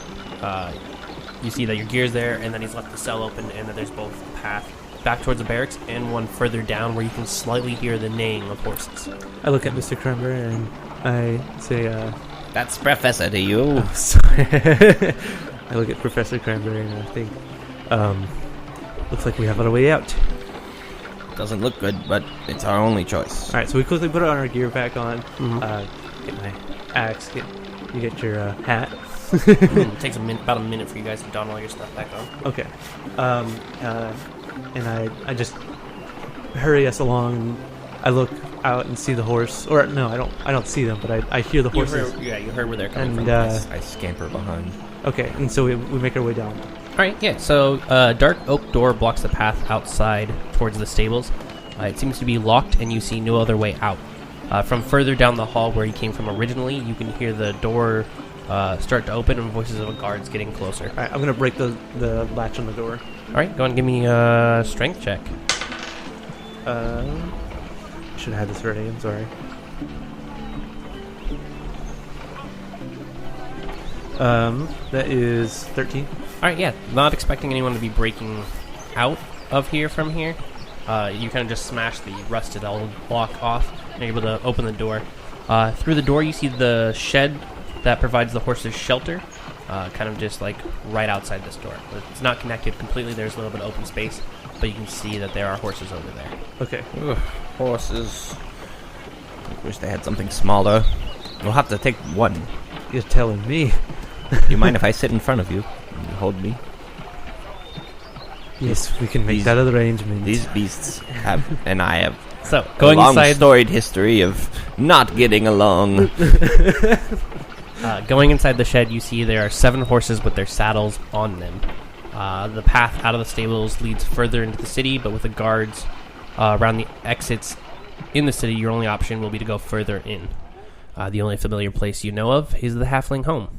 You see that your gear's there, and then he's left the cell open, and that there's both a path back towards the barracks and one further down where you can slightly hear the neighing of horses. I look at Mr. Cranberry and I say, That's Professor to you. Oh, sorry. I look at Professor Cranberry and I think, looks like we have our way out. Doesn't look good, but it's our only choice. Alright, so we quickly put our gear back on, Mm-hmm. get my axe, you get your hat. It takes about a minute for you guys to don all your stuff back on. Okay. And I just hurry us along. And I look out and see the horse. Or no, I don't see them, but I hear the horses. You heard where they're coming And from. I scamper behind. okay, and so we make our way down. Alright, yeah, so dark oak door blocks the path outside towards the stables. It seems to be locked, and you see no other way out. From further down the hall where you came from originally, you can hear the door start to open and voices of guards getting closer. Alright, I'm going to break the latch on the door. Alright, go and give me a strength check. Should have had this ready, I'm sorry. That is 13. Alright, yeah, not expecting anyone to be breaking out of here from here. You kind of just smash the rusted old block off and you're able to open the door. Through the door you see the shed that provides the horses shelter, kind of just like right outside this door. It's not connected completely, there's a little bit of open space, but you can see that there are horses over there. Okay. Ugh, horses. I wish they had something smaller. We'll have to take one. You're telling me. Do you mind if I sit in front of you and you hold me? Yes, we can make that arrangement. These beasts have, and I have, So, going a long inside, storied history of not getting along. going inside the shed, you see there are 7 horses with their saddles on them. The path out of the stables leads further into the city, but with the guards around the exits in the city, your only option will be to go further in. The only familiar place you know of is the halfling home.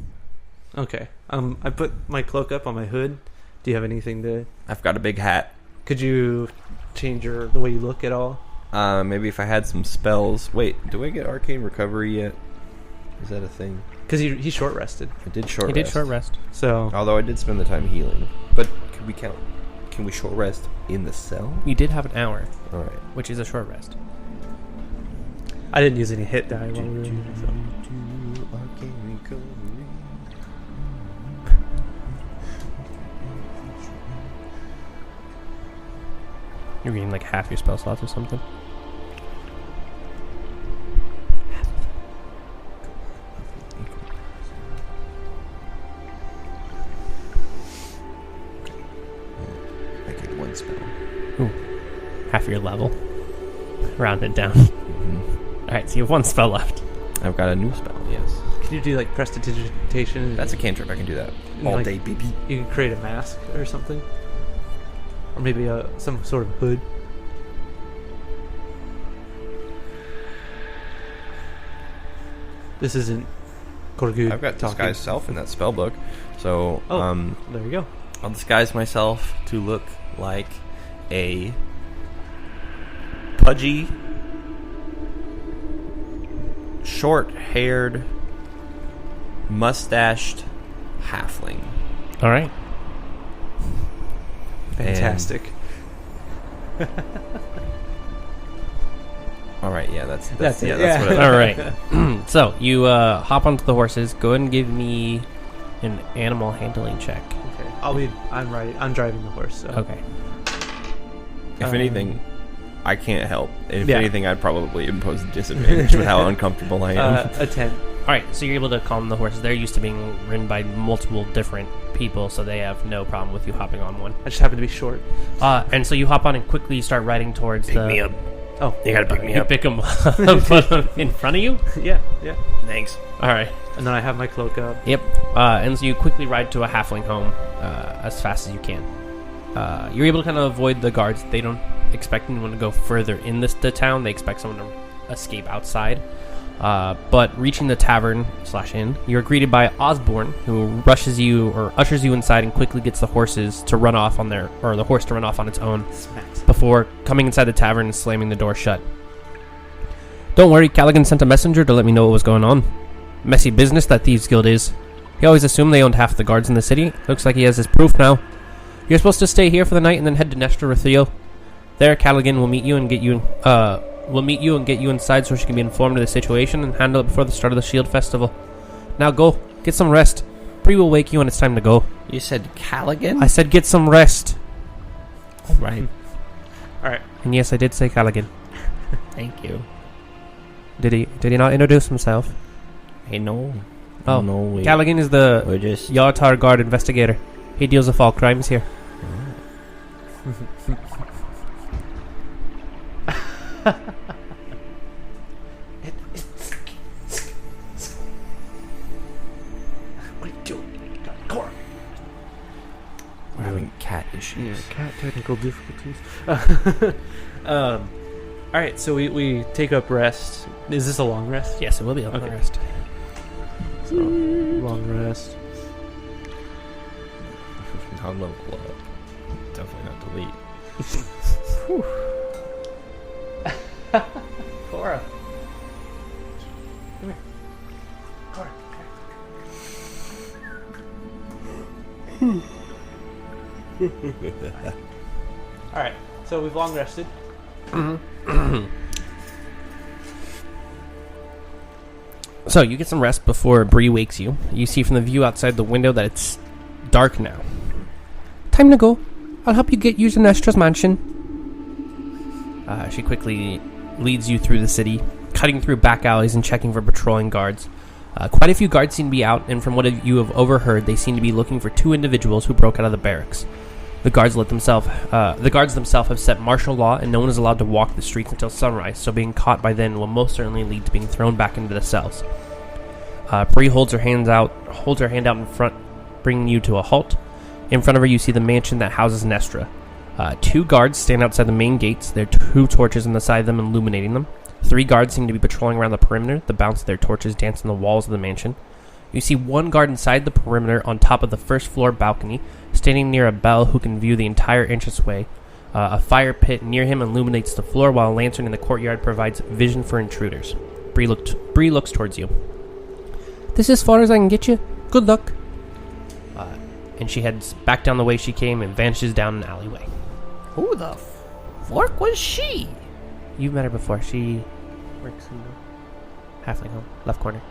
Okay. I put my cloak up on my hood. Do you have anything to... I've got a big hat. Could you change the way you look at all? Maybe if I had some spells. Wait, do I get arcane recovery yet? Is that a thing? Because he short rested. I did short He rest. did short rest. So... Although I did spend the time healing. But can we short rest in the cell? You did have an hour, Alright. which is a short rest. I didn't use any hit die while we were in so. Arcane recovery. You're getting like half your spell slots or something. I get one spell. Ooh. Half your level. Round it down. Mm-hmm. Alright, so you have 1 spell left. I've got a new spell, yes. Can you do like prestidigitation? That's a cantrip, I can do that. And, All like, day, baby. You can create a mask or something? Or maybe some sort of hood? This isn't Korgud I've got talking. disguise self in that spell book. So, There you go. I'll disguise myself to look like a pudgy, short-haired, mustached halfling. Alright. Fantastic. All right, yeah, that's it. what it All right. So you hop onto the horses. Go ahead and give me an animal handling check. Okay. I'm driving the horse. So. Okay. If anything, I can't help. If Yeah. anything, I'd probably impose a disadvantage with how uncomfortable I am. A 10. All right. So you're able to calm the horses. They're used to being ridden by multiple different people, so they have no problem with you hopping on one. I just happen to be short. And so you hop on and quickly start riding towards Pick me up. Oh, You gotta pick me You up. pick them put them in front of you. yeah. Thanks. All right. And then I have my cloak up. Yep. And so you quickly ride to a halfling home as fast as you can. You're able to kind of avoid the guards. They don't expect anyone to go further in the town. They expect someone to escape outside. But reaching the tavern/inn, you're greeted by Osborne, who ushers you inside and quickly gets the horses to run off on the horse to run off on its own before coming inside the tavern and slamming the door shut. Don't worry, Callaghan sent a messenger to let me know what was going on. Messy business that Thieves Guild is. He always assumed they owned half the guards in the city. Looks like he has his proof now. You're supposed to stay here for the night and then head to Nestor Rathiel. There, Callaghan will meet you and get you inside so she can be informed of the situation and handle it before the start of the Shield Festival. Now go, get some rest. Bree will wake you when it's time to go. You said Callaghan? I said get some rest. Right. Alright. And yes, I did say Callaghan. Thank you. Did he not introduce himself? Hey, no. Oh, no. Callaghan is the We're just... Yartar Guard investigator. He deals with all crimes here. What are you doing? Come on. We're having cat issues. Yeah, cat technical difficulties. Alright, so we take up rest. Is this a long rest? Yes, it will be a long Okay. rest. So, long rest. Not level up. Definitely not delete. Cora. Come here. Cora. Alright, so we've long rested. So you get some rest before Bree wakes you. You see from the view outside the window that it's dark now. Time to go. I'll help you get used to Nestra's mansion. She quickly leads you through the city, cutting through back alleys and checking for patrolling guards. Quite a few guards seem to be out, and from what you have overheard, they seem to be looking for two individuals who broke out of the barracks. The guards themselves have set martial law, and no one is allowed to walk the streets until sunrise, so being caught by then will most certainly lead to being thrown back into the cells. Bree holds her hand out in front, bringing you to a halt. In front of her, you see the mansion that houses Nestra. Two guards stand outside the main gates, their two torches on the side of them illuminating them. Three guards seem to be patrolling around the perimeter, the bounce of their torches dancing on the walls of the mansion. You see one guard inside the perimeter on top of the first floor balcony, standing near a bell who can view the entire entranceway. A fire pit near him illuminates the floor, while a lantern in the courtyard provides vision for intruders. Bree looks towards you. This is as far as I can get you. Good luck. And she heads back down the way she came and vanishes down an alleyway. Who the fork was she? You've met her before. She works in the halfling home, left corner.